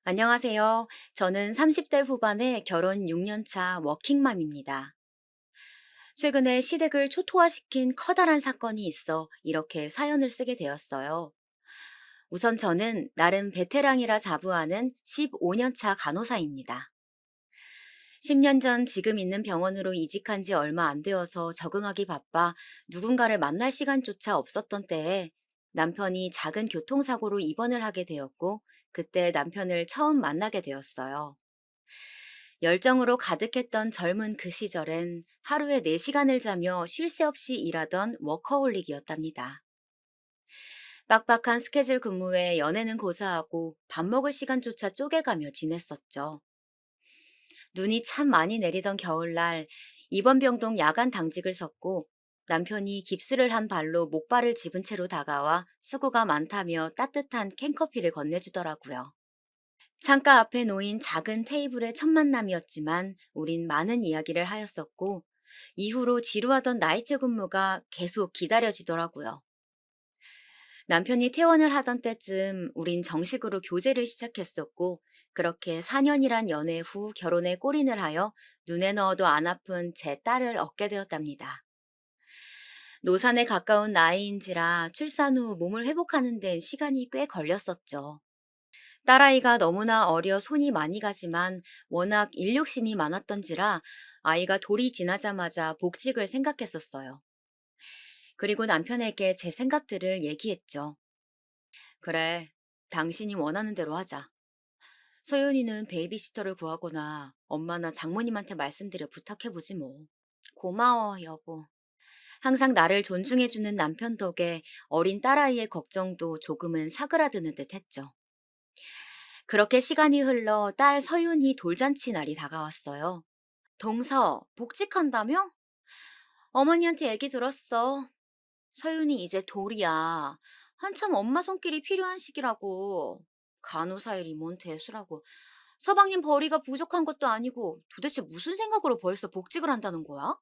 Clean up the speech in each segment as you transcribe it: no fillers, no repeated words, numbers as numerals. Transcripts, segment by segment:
안녕하세요. 저는 30대 후반의 결혼 6년 차 워킹맘입니다. 최근에 시댁을 초토화시킨 커다란 사건이 있어 이렇게 사연을 쓰게 되었어요. 우선 저는 나름 베테랑이라 자부하는 15년 차 간호사입니다. 10년 전 지금 있는 병원으로 이직한 지 얼마 안 되어서 적응하기 바빠 누군가를 만날 시간조차 없었던 때에 남편이 작은 교통사고로 입원을 하게 되었고, 그때 남편을 처음 만나게 되었어요. 열정으로 가득했던 젊은 그 시절엔 하루에 4시간을 자며 쉴 새 없이 일하던 워커홀릭이었답니다. 빡빡한 스케줄 근무에 연애는 고사하고 밥 먹을 시간조차 쪼개가며 지냈었죠. 눈이 참 많이 내리던 겨울날 입원병동 야간 당직을 섰고, 남편이 깁스를 한 발로 목발을 집은 채로 다가와 수고가 많다며 따뜻한 캔커피를 건네주더라고요. 창가 앞에 놓인 작은 테이블의 첫 만남이었지만 우린 많은 이야기를 하였었고, 이후로 지루하던 나이트 근무가 계속 기다려지더라고요. 남편이 퇴원을 하던 때쯤 우린 정식으로 교제를 시작했었고, 그렇게 4년이란 연애 후 결혼에 골인을 하여 눈에 넣어도 안 아픈 제 딸을 얻게 되었답니다. 노산에 가까운 나이인지라 출산 후 몸을 회복하는 데는 시간이 꽤 걸렸었죠. 딸아이가 너무나 어려 손이 많이 가지만 워낙 일욕심이 많았던지라 아이가 돌이 지나자마자 복직을 생각했었어요. 그리고 남편에게 제 생각들을 얘기했죠. 그래, 당신이 원하는 대로 하자. 소연이는 베이비시터를 구하거나 엄마나 장모님한테 말씀드려 부탁해보지 뭐. 고마워, 여보. 항상 나를 존중해주는 남편 덕에 어린 딸아이의 걱정도 조금은 사그라드는 듯 했죠. 그렇게 시간이 흘러 딸 서윤이 돌잔치 날이 다가왔어요. 동서, 복직한다며? 어머니한테 얘기 들었어. 서윤이 이제 돌이야. 한참 엄마 손길이 필요한 시기라고. 간호사 일이 뭔 대수라고. 서방님 벌이가 부족한 것도 아니고 도대체 무슨 생각으로 벌써 복직을 한다는 거야?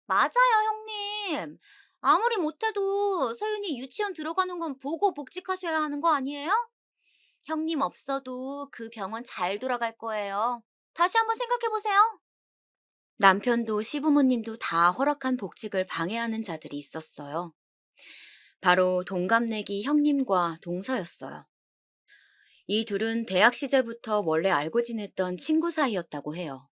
맞아요, 형님. 아무리 못해도 서윤이 유치원 들어가는 건 보고 복직하셔야 하는 거 아니에요? 형님 없어도 그 병원 잘 돌아갈 거예요. 다시 한번 생각해 보세요. 남편도 시부모님도 다 허락한 복직을 방해하는 자들이 있었어요. 바로 동갑내기 형님과 동서였어요. 이 둘은 대학 시절부터 원래 알고 지냈던 친구 사이였다고 해요.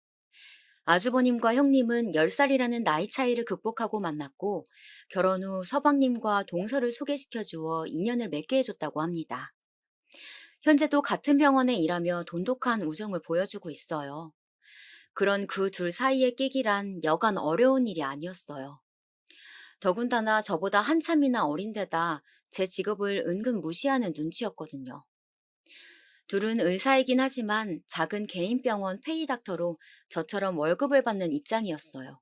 아주버님과 형님은 10살이라는 나이 차이를 극복하고 만났고, 결혼 후 서방님과 동서를 소개시켜 주어 인연을 맺게 해줬다고 합니다. 현재도 같은 병원에 일하며 돈독한 우정을 보여주고 있어요. 그런 그 둘 사이에 끼기란 여간 어려운 일이 아니었어요. 더군다나 저보다 한참이나 어린데다 제 직업을 은근 무시하는 눈치였거든요. 둘은 의사이긴 하지만 작은 개인 병원 페이닥터로 저처럼 월급을 받는 입장이었어요.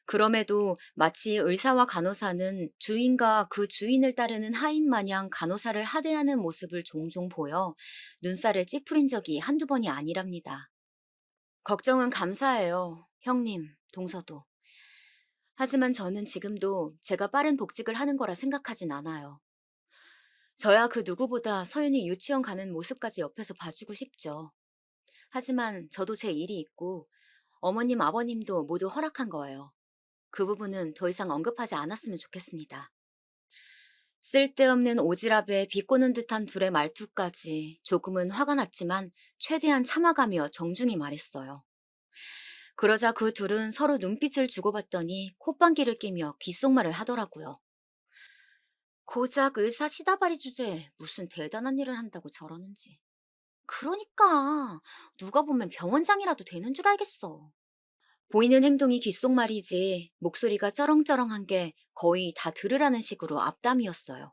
그럼에도 마치 의사와 간호사는 주인과 그 주인을 따르는 하인 마냥 간호사를 하대하는 모습을 종종 보여 눈살을 찌푸린 적이 한두 번이 아니랍니다. 걱정은 감사해요, 형님, 동서도. 하지만 저는 지금도 제가 빠른 복직을 하는 거라 생각하진 않아요. 저야 그 누구보다 서윤이 유치원 가는 모습까지 옆에서 봐주고 싶죠. 하지만 저도 제 일이 있고 어머님, 아버님도 모두 허락한 거예요. 그 부분은 더 이상 언급하지 않았으면 좋겠습니다. 쓸데없는 오지랖에 비꼬는 듯한 둘의 말투까지 조금은 화가 났지만 최대한 참아가며 정중히 말했어요. 그러자 그 둘은 서로 눈빛을 주고받더니 콧방귀를 끼며 귓속말을 하더라고요. 고작 의사 시다바리 주제에 무슨 대단한 일을 한다고 저러는지. 그러니까 누가 보면 병원장이라도 되는 줄 알겠어. 보이는 행동이 귓속말이지 목소리가 쩌렁쩌렁한 게 거의 다 들으라는 식으로 앞담이었어요.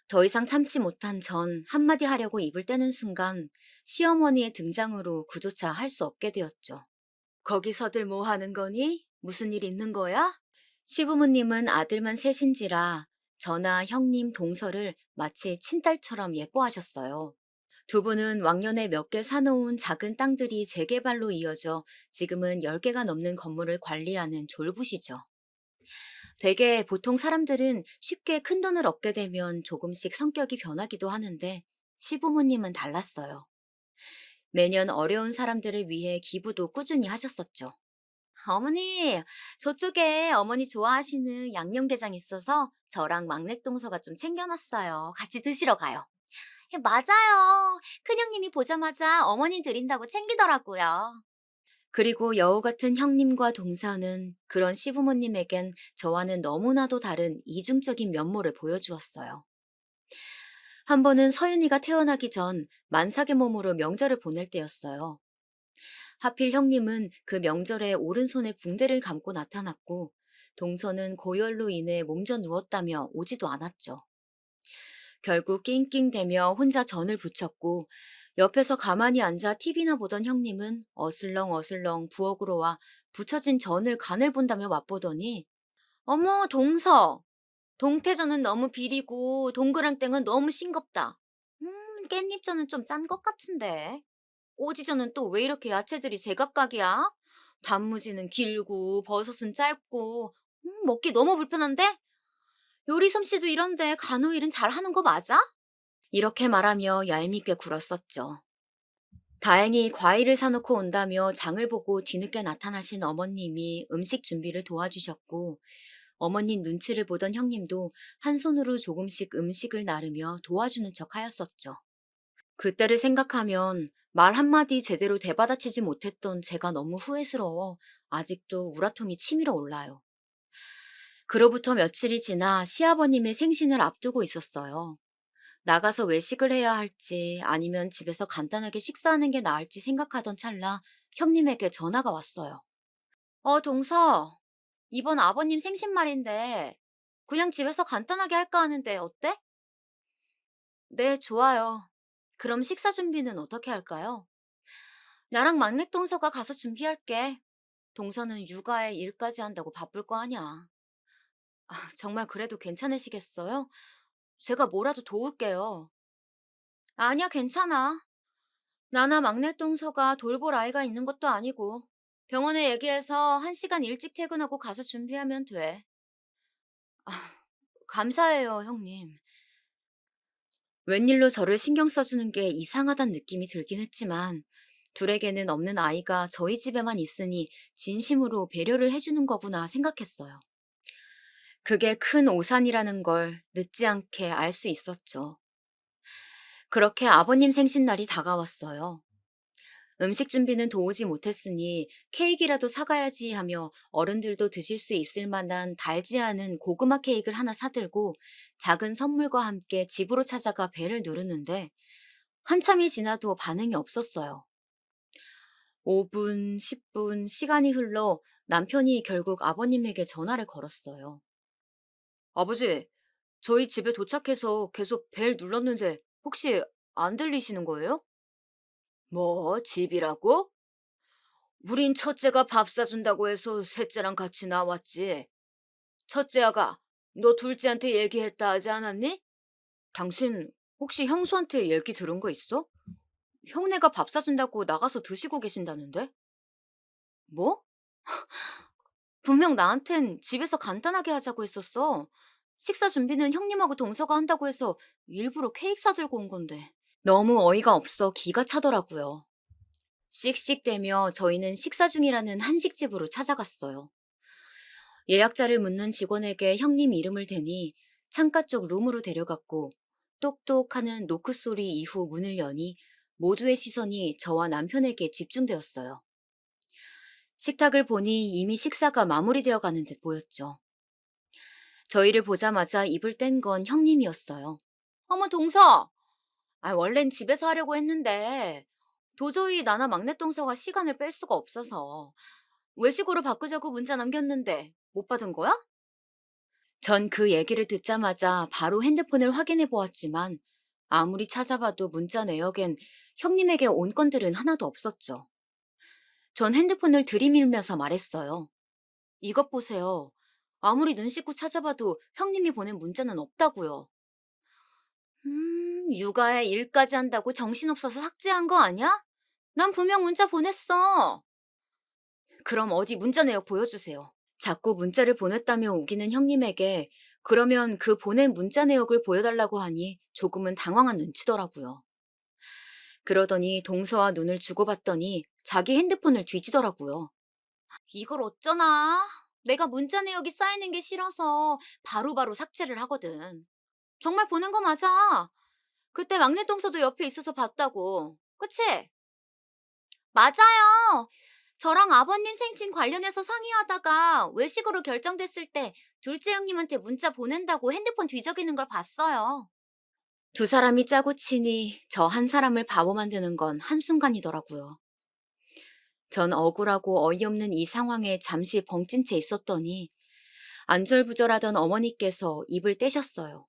더 이상 참지 못한 전 한마디 하려고 입을 떼는 순간 시어머니의 등장으로 그조차 할 수 없게 되었죠. 거기서들 뭐 하는 거니? 무슨 일 있는 거야? 시부모님은 아들만 셋인지라 저나 형님 동서를 마치 친딸처럼 예뻐하셨어요. 두 분은 왕년에 몇 개 사놓은 작은 땅들이 재개발로 이어져 지금은 10개가 넘는 건물을 관리하는 졸부시죠. 되게 보통 사람들은 쉽게 큰 돈을 얻게 되면 조금씩 성격이 변하기도 하는데 시부모님은 달랐어요. 매년 어려운 사람들을 위해 기부도 꾸준히 하셨었죠. 어머니, 저쪽에 어머니 좋아하시는 양념게장 있어서 저랑 막내 동서가 좀 챙겨놨어요. 같이 드시러 가요. 맞아요. 큰형님이 보자마자 어머님 드린다고 챙기더라고요. 그리고 여우 같은 형님과 동서는 그런 시부모님에겐 저와는 너무나도 다른 이중적인 면모를 보여주었어요. 한 번은 서윤이가 태어나기 전 만삭의 몸으로 명절을 보낼 때였어요. 하필 형님은 그 명절에 오른손에 붕대를 감고 나타났고, 동서는 고열로 인해 몸져 누웠다며 오지도 않았죠. 결국 낑낑대며 혼자 전을 부쳤고, 옆에서 가만히 앉아 TV나 보던 형님은 어슬렁어슬렁 부엌으로 와 부쳐진 전을 간을 본다며 맛보더니, 어머, 동서! 동태전은 너무 비리고 동그랑땡은 너무 싱겁다. 깻잎전은 좀 짠 것 같은데. 꼬지전은 또 왜 이렇게 야채들이 제각각이야? 단무지는 길고 버섯은 짧고 먹기 너무 불편한데? 요리 솜씨도 이런데 간호일은 잘하는 거 맞아? 이렇게 말하며 얄밉게 굴었었죠. 다행히 과일을 사놓고 온다며 장을 보고 뒤늦게 나타나신 어머님이 음식 준비를 도와주셨고, 어머님 눈치를 보던 형님도 한 손으로 조금씩 음식을 나르며 도와주는 척 하였었죠. 그때를 생각하면 말 한마디 제대로 대받아치지 못했던 제가 너무 후회스러워 아직도 우라통이 치밀어 올라요. 그로부터 며칠이 지나 시아버님의 생신을 앞두고 있었어요. 나가서 외식을 해야 할지 아니면 집에서 간단하게 식사하는 게 나을지 생각하던 찰나 형님에게 전화가 왔어요. 동서, 이번 아버님 생신 말인데 그냥 집에서 간단하게 할까 하는데 어때? 네, 좋아요. 그럼 식사 준비는 어떻게 할까요? 나랑 막내 동서가 가서 준비할게. 동서는 육아에 일까지 한다고 바쁠 거 아냐. 정말 그래도 괜찮으시겠어요? 제가 뭐라도 도울게요. 아니야, 괜찮아. 나나 막내 동서가 돌볼 아이가 있는 것도 아니고 병원에 얘기해서 1시간 일찍 퇴근하고 가서 준비하면 돼. 아, 감사해요, 형님. 웬일로 저를 신경 써주는 게 이상하단 느낌이 들긴 했지만 둘에게는 없는 아이가 저희 집에만 있으니 진심으로 배려를 해주는 거구나 생각했어요. 그게 큰 오산이라는 걸 늦지 않게 알 수 있었죠. 그렇게 아버님 생신날이 다가왔어요. 음식 준비는 도우지 못했으니 케이크라도 사가야지 하며 어른들도 드실 수 있을 만한 달지 않은 고구마 케이크를 하나 사들고 작은 선물과 함께 집으로 찾아가 벨을 누르는데 한참이 지나도 반응이 없었어요. 5분, 10분 시간이 흘러 남편이 결국 아버님에게 전화를 걸었어요. 아버지, 저희 집에 도착해서 계속 벨 눌렀는데 혹시 안 들리시는 거예요? 뭐, 집이라고? 우린 첫째가 밥 사준다고 해서 셋째랑 같이 나왔지. 첫째 아가, 너 둘째한테 얘기했다 하지 않았니? 당신 혹시 형수한테 얘기 들은 거 있어? 형네가 밥 사준다고 나가서 드시고 계신다는데? 뭐? 분명 나한텐 집에서 간단하게 하자고 했었어. 식사 준비는 형님하고 동서가 한다고 해서 일부러 케이크 사들고 온 건데. 너무 어이가 없어 기가 차더라고요. 씩씩대며 저희는 식사 중이라는 한식집으로 찾아갔어요. 예약자를 묻는 직원에게 형님 이름을 대니 창가 쪽 룸으로 데려갔고 똑똑 하는 노크 소리 이후 문을 여니 모두의 시선이 저와 남편에게 집중되었어요. 식탁을 보니 이미 식사가 마무리되어 가는 듯 보였죠. 저희를 보자마자 입을 뗀 건 형님이었어요. 어머, 동서! 원래는 집에서 하려고 했는데 도저히 나나 막내 동서가 시간을 뺄 수가 없어서 외식으로 바꾸자고 문자 남겼는데 못 받은 거야? 전 그 얘기를 듣자마자 바로 핸드폰을 확인해 보았지만 아무리 찾아봐도 문자 내역엔 형님에게 온 건들은 하나도 없었죠. 전 핸드폰을 들이밀면서 말했어요. 이것 보세요. 아무리 눈 씻고 찾아봐도 형님이 보낸 문자는 없다고요. 육아에 일까지 한다고 정신없어서 삭제한 거 아니야? 난 분명 문자 보냈어. 그럼 어디 문자 내역 보여주세요. 자꾸 문자를 보냈다며 우기는 형님에게 그러면 그 보낸 문자 내역을 보여달라고 하니 조금은 당황한 눈치더라고요. 그러더니 동서와 눈을 주고받더니 자기 핸드폰을 뒤지더라고요. 이걸 어쩌나? 내가 문자 내역이 쌓이는 게 싫어서 바로바로 삭제를 하거든. 정말 보낸 거 맞아. 그때 막내 동서도 옆에 있어서 봤다고. 그치? 맞아요. 저랑 아버님 생신 관련해서 상의하다가 외식으로 결정됐을 때 둘째 형님한테 문자 보낸다고 핸드폰 뒤적이는 걸 봤어요. 두 사람이 짜고 치니 저 한 사람을 바보 만드는 건 한순간이더라고요. 전 억울하고 어이없는 이 상황에 잠시 벙찐 채 있었더니 안절부절하던 어머니께서 입을 떼셨어요.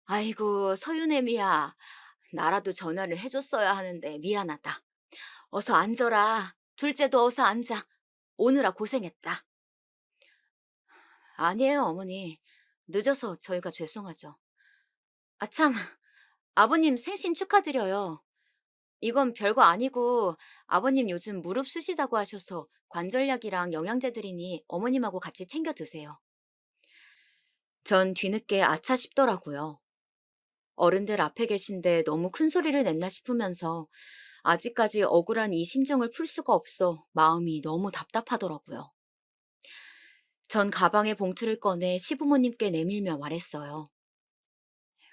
아이고, 서윤애미야. 나라도 전화를 해줬어야 하는데 미안하다. 어서 앉아라. 둘째도 어서 앉아. 오느라 고생했다. 아니에요, 어머니. 늦어서 저희가 죄송하죠. 아참, 아버님 생신 축하드려요. 이건 별거 아니고 아버님 요즘 무릎 쑤시다고 하셔서 관절약이랑 영양제 드리니 어머님하고 같이 챙겨 드세요. 전 뒤늦게 아차 싶더라고요. 어른들 앞에 계신데 너무 큰 소리를 냈나 싶으면서 아직까지 억울한 이 심정을 풀 수가 없어 마음이 너무 답답하더라고요. 전 가방에 봉투를 꺼내 시부모님께 내밀며 말했어요.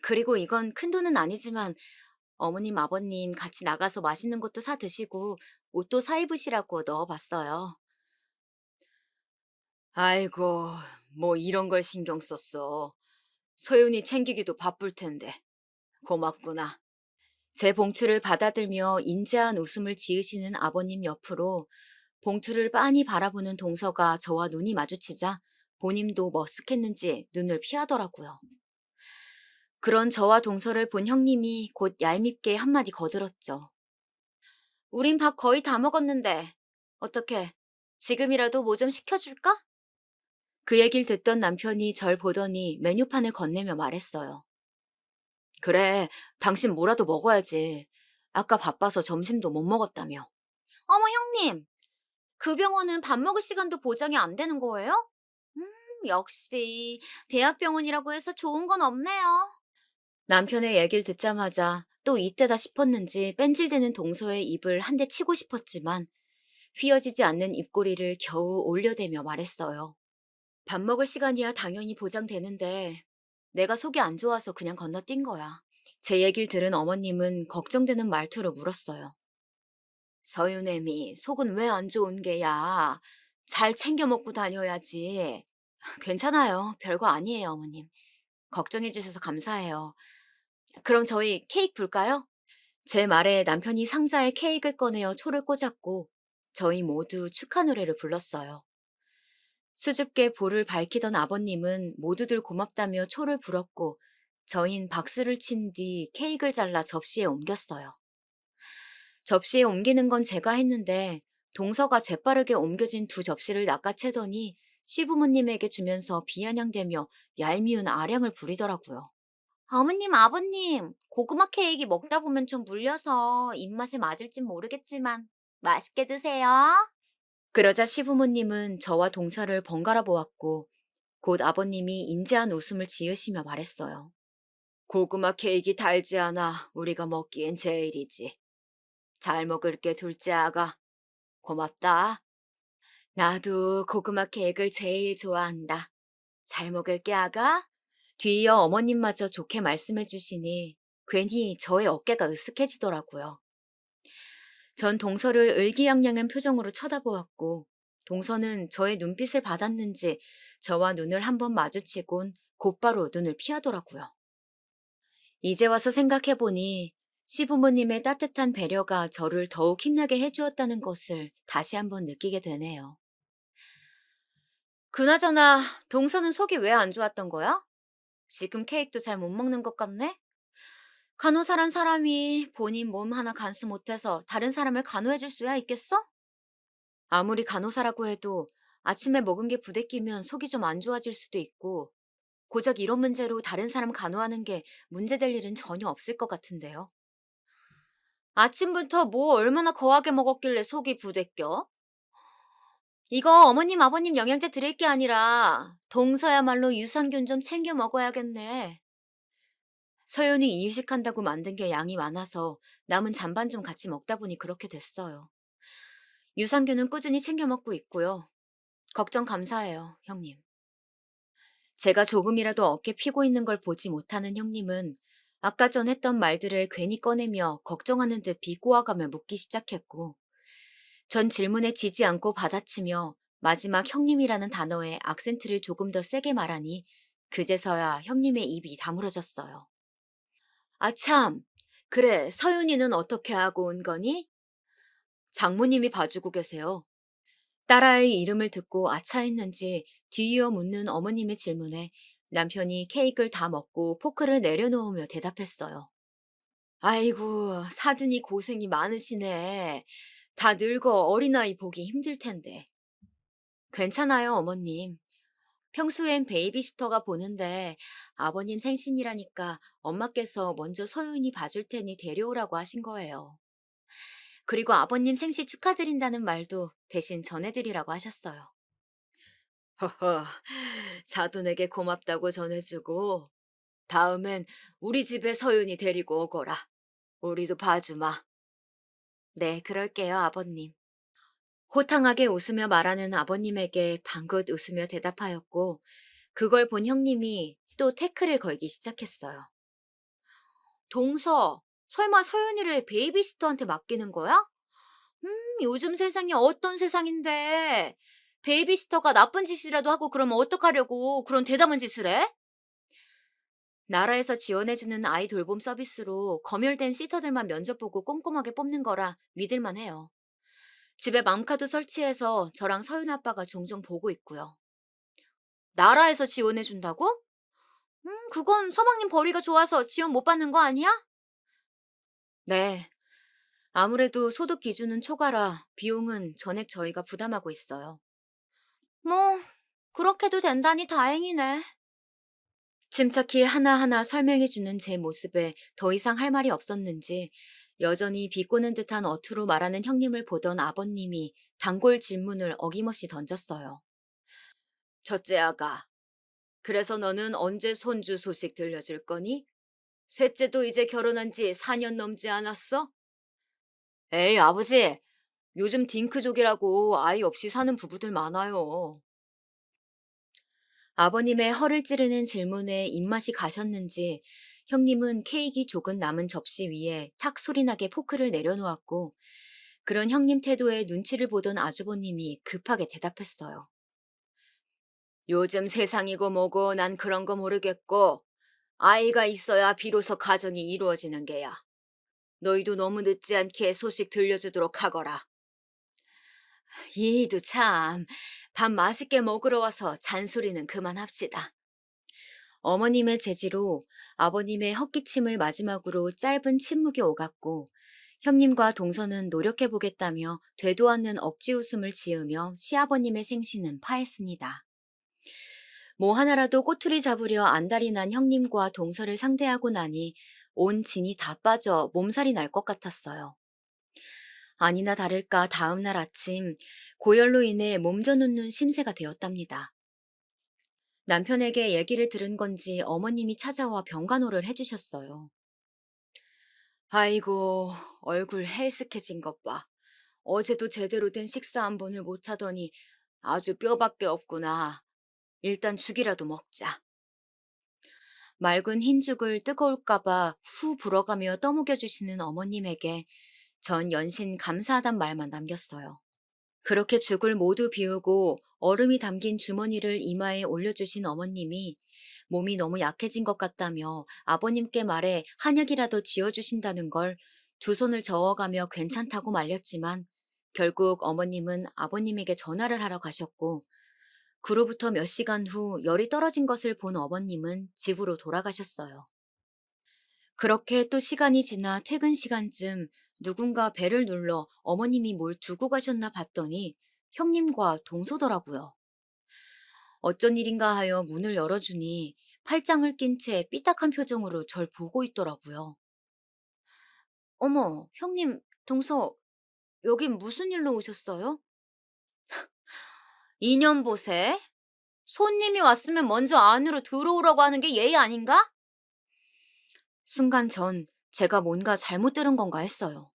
그리고 이건 큰 돈은 아니지만 어머님, 아버님 같이 나가서 맛있는 것도 사 드시고 옷도 사 입으시라고 넣어봤어요. 아이고, 뭐 이런 걸 신경 썼어. 소윤이 챙기기도 바쁠 텐데. 고맙구나. 제 봉투를 받아들며 인자한 웃음을 지으시는 아버님 옆으로 봉투를 빤히 바라보는 동서가 저와 눈이 마주치자 본인도 머쓱했는지 눈을 피하더라고요. 그런 저와 동서를 본 형님이 곧 얄밉게 한마디 거들었죠. 우린 밥 거의 다 먹었는데 어떻게 지금이라도 뭐 좀 시켜줄까? 그 얘기를 듣던 남편이 절 보더니 메뉴판을 건네며 말했어요. 그래, 당신 뭐라도 먹어야지. 아까 바빠서 점심도 못 먹었다며. 어머, 형님, 그 병원은 밥 먹을 시간도 보장이 안 되는 거예요? 역시 대학병원이라고 해서 좋은 건 없네요. 남편의 얘기를 듣자마자 또 이때다 싶었는지 뺀질대는 동서의 입을 한 대 치고 싶었지만 휘어지지 않는 입꼬리를 겨우 올려대며 말했어요. 밥 먹을 시간이야 당연히 보장되는데 내가 속이 안 좋아서 그냥 건너뛴 거야. 제 얘기를 들은 어머님은 걱정되는 말투로 물었어요. 서윤애미, 속은 왜 안 좋은 게야? 잘 챙겨 먹고 다녀야지. 괜찮아요. 별거 아니에요, 어머님. 걱정해 주셔서 감사해요. 그럼 저희 케이크 불까요? 제 말에 남편이 상자에 케이크를 꺼내어 초를 꽂았고 저희 모두 축하 노래를 불렀어요. 수줍게 볼을 밝히던 아버님은 모두들 고맙다며 초를 불었고 저흰 박수를 친 뒤 케이크를 잘라 접시에 옮겼어요. 접시에 옮기는 건 제가 했는데 동서가 재빠르게 옮겨진 두 접시를 낚아채더니 시부모님에게 주면서 비아냥대며 얄미운 아량을 부리더라고요. 어머님, 아버님, 고구마 케이크 먹다 보면 좀 물려서 입맛에 맞을진 모르겠지만 맛있게 드세요. 그러자 시부모님은 저와 동서를 번갈아 보았고 곧 아버님이 인자한 웃음을 지으시며 말했어요. 고구마 케이크 달지 않아 우리가 먹기엔 제일이지. 잘 먹을게 둘째 아가. 고맙다. 나도 고구마 케이크를 제일 좋아한다. 잘 먹을게 아가. 뒤이어 어머님마저 좋게 말씀해 주시니 괜히 저의 어깨가 으쓱해지더라고요. 전 동서를 의기양양한 표정으로 쳐다보았고 동서는 저의 눈빛을 받았는지 저와 눈을 한번 마주치곤 곧바로 눈을 피하더라고요. 이제 와서 생각해보니 시부모님의 따뜻한 배려가 저를 더욱 힘나게 해주었다는 것을 다시 한번 느끼게 되네요. 그나저나 동서는 속이 왜 안 좋았던 거야? 지금 케이크도 잘 못 먹는 것 같네? 간호사란 사람이 본인 몸 하나 간수 못해서 다른 사람을 간호해줄 수야 있겠어? 아무리 간호사라고 해도 아침에 먹은 게 부대끼면 속이 좀 안 좋아질 수도 있고 고작 이런 문제로 다른 사람 간호하는 게 문제될 일은 전혀 없을 것 같은데요. 아침부터 뭐 얼마나 거하게 먹었길래 속이 부대껴? 이거 어머님, 아버님 영양제 드릴 게 아니라 동서야말로 유산균 좀 챙겨 먹어야겠네. 서연이 이유식한다고 만든 게 양이 많아서 남은 잔반 좀 같이 먹다 보니 그렇게 됐어요. 유산균은 꾸준히 챙겨 먹고 있고요. 걱정 감사해요, 형님. 제가 조금이라도 어깨 피고 있는 걸 보지 못하는 형님은 아까 전 했던 말들을 괜히 꺼내며 걱정하는 듯 비꼬아가며 묻기 시작했고, 전 질문에 지지 않고 받아치며 마지막 형님이라는 단어에 악센트를 조금 더 세게 말하니 그제서야 형님의 입이 다물어졌어요. 아, 참. 그래, 서윤이는 어떻게 하고 온 거니? 장모님이 봐주고 계세요. 딸아이 이름을 듣고 아차했는지 뒤이어 묻는 어머님의 질문에 남편이 케이크를 다 먹고 포크를 내려놓으며 대답했어요. 아이고, 사돈이 고생이 많으시네. 다 늙어 어린아이 보기 힘들 텐데. 괜찮아요, 어머님. 평소엔 베이비시터가 보는데 아버님 생신이라니까 엄마께서 먼저 서윤이 봐줄 테니 데려오라고 하신 거예요. 그리고 아버님 생신 축하드린다는 말도 대신 전해드리라고 하셨어요. 허허, 사돈에게 고맙다고 전해주고 다음엔 우리 집에 서윤이 데리고 오거라. 우리도 봐주마. 네, 그럴게요, 아버님. 호탕하게 웃으며 말하는 아버님에게 방긋 웃으며 대답하였고 그걸 본 형님이 또 태클을 걸기 시작했어요. 동서, 설마 서윤이를 베이비시터한테 맡기는 거야? 요즘 세상이 어떤 세상인데. 베이비시터가 나쁜 짓이라도 하고 그러면 어떡하려고 그런 대담한 짓을 해? 나라에서 지원해주는 아이 돌봄 서비스로 검열된 시터들만 면접 보고 꼼꼼하게 뽑는 거라 믿을만 해요. 집에 맘카드 설치해서 저랑 서윤 아빠가 종종 보고 있고요. 나라에서 지원해준다고? 그건 서방님 벌이가 좋아서 지원 못 받는 거 아니야? 네. 아무래도 소득 기준은 초과라 비용은 전액 저희가 부담하고 있어요. 뭐, 그렇게도 된다니 다행이네. 침착히 하나하나 설명해주는 제 모습에 더 이상 할 말이 없었는지 여전히 비꼬는 듯한 어투로 말하는 형님을 보던 아버님이 단골 질문을 어김없이 던졌어요. 첫째 아가, 그래서 너는 언제 손주 소식 들려줄 거니? 셋째도 이제 결혼한 지 4년 넘지 않았어? 에이, 아버지, 요즘 딩크족이라고 아이 없이 사는 부부들 많아요. 아버님의 허를 찌르는 질문에 입맛이 가셨는지 형님은 케이크 조금 남은 접시 위에 탁 소리나게 포크를 내려놓았고 그런 형님 태도에 눈치를 보던 아주버님이 급하게 대답했어요. 요즘 세상이고 뭐고 난 그런 거 모르겠고 아이가 있어야 비로소 가정이 이루어지는 게야. 너희도 너무 늦지 않게 소식 들려주도록 하거라. 이도 참, 밥 맛있게 먹으러 와서 잔소리는 그만합시다. 어머님의 제지로 아버님의 헛기침을 마지막으로 짧은 침묵이 오갔고 형님과 동서는 노력해보겠다며 되도 않는 억지 웃음을 지으며 시아버님의 생신은 파했습니다. 뭐 하나라도 꼬투리 잡으려 안달이 난 형님과 동서를 상대하고 나니 온 진이 다 빠져 몸살이 날 것 같았어요. 아니나 다를까 다음 날 아침 고열로 인해 몸져 눕는 심세가 되었답니다. 남편에게 얘기를 들은 건지 어머님이 찾아와 병간호를 해주셨어요. 아이고, 얼굴 헬스케진 것 봐. 어제도 제대로 된 식사 한 번을 못하더니 아주 뼈밖에 없구나. 일단 죽이라도 먹자. 맑은 흰죽을 뜨거울까봐 후 불어가며 떠먹여주시는 어머님에게 전 연신 감사하단 말만 남겼어요. 그렇게 죽을 모두 비우고 얼음이 담긴 주머니를 이마에 올려주신 어머님이 몸이 너무 약해진 것 같다며 아버님께 말해 한약이라도 지어주신다는 걸 두 손을 저어가며 괜찮다고 말렸지만 결국 어머님은 아버님에게 전화를 하러 가셨고 그로부터 몇 시간 후 열이 떨어진 것을 본 어머님은 집으로 돌아가셨어요. 그렇게 또 시간이 지나 퇴근 시간쯤 누군가 벨을 눌러 어머님이 뭘 두고 가셨나 봤더니 형님과 동서더라고요. 어쩐 일인가 하여 문을 열어주니 팔짱을 낀 채 삐딱한 표정으로 절 보고 있더라고요. 어머, 형님, 동서, 여긴 무슨 일로 오셨어요? 인연 보세. 손님이 왔으면 먼저 안으로 들어오라고 하는 게 예의 아닌가? 순간 전 제가 뭔가 잘못 들은 건가 했어요.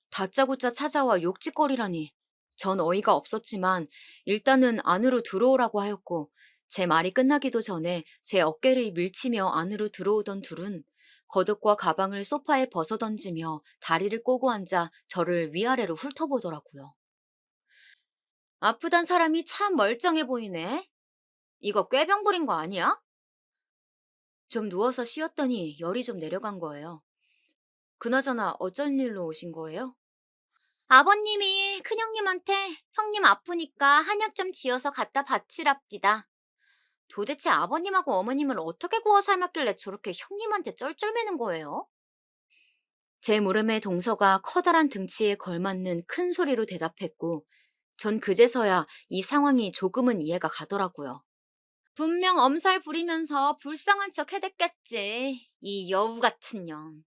다짜고짜 찾아와 욕짓거리라니. 전 어이가 없었지만 일단은 안으로 들어오라고 하였고 제 말이 끝나기도 전에 제 어깨를 밀치며 안으로 들어오던 둘은 겉옷과 가방을 소파에 벗어던지며 다리를 꼬고 앉아 저를 위아래로 훑어보더라고요. 아프단 사람이 참 멀쩡해 보이네. 이거 꾀병 부린 거 아니야? 좀 누워서 쉬었더니 열이 좀 내려간 거예요. 그나저나 어쩐 일로 오신 거예요? 아버님이 큰형님한테 형님 아프니까 한약 좀 지어서 갖다 바치랍디다. 도대체 아버님하고 어머님을 어떻게 구워 삶았길래 저렇게 형님한테 쩔쩔매는 거예요? 제 물음에 동서가 커다란 등치에 걸맞는 큰 소리로 대답했고, 전 그제서야 이 상황이 조금은 이해가 가더라고요. 분명 엄살 부리면서 불쌍한 척 해댔겠지. 이 여우 같은 년.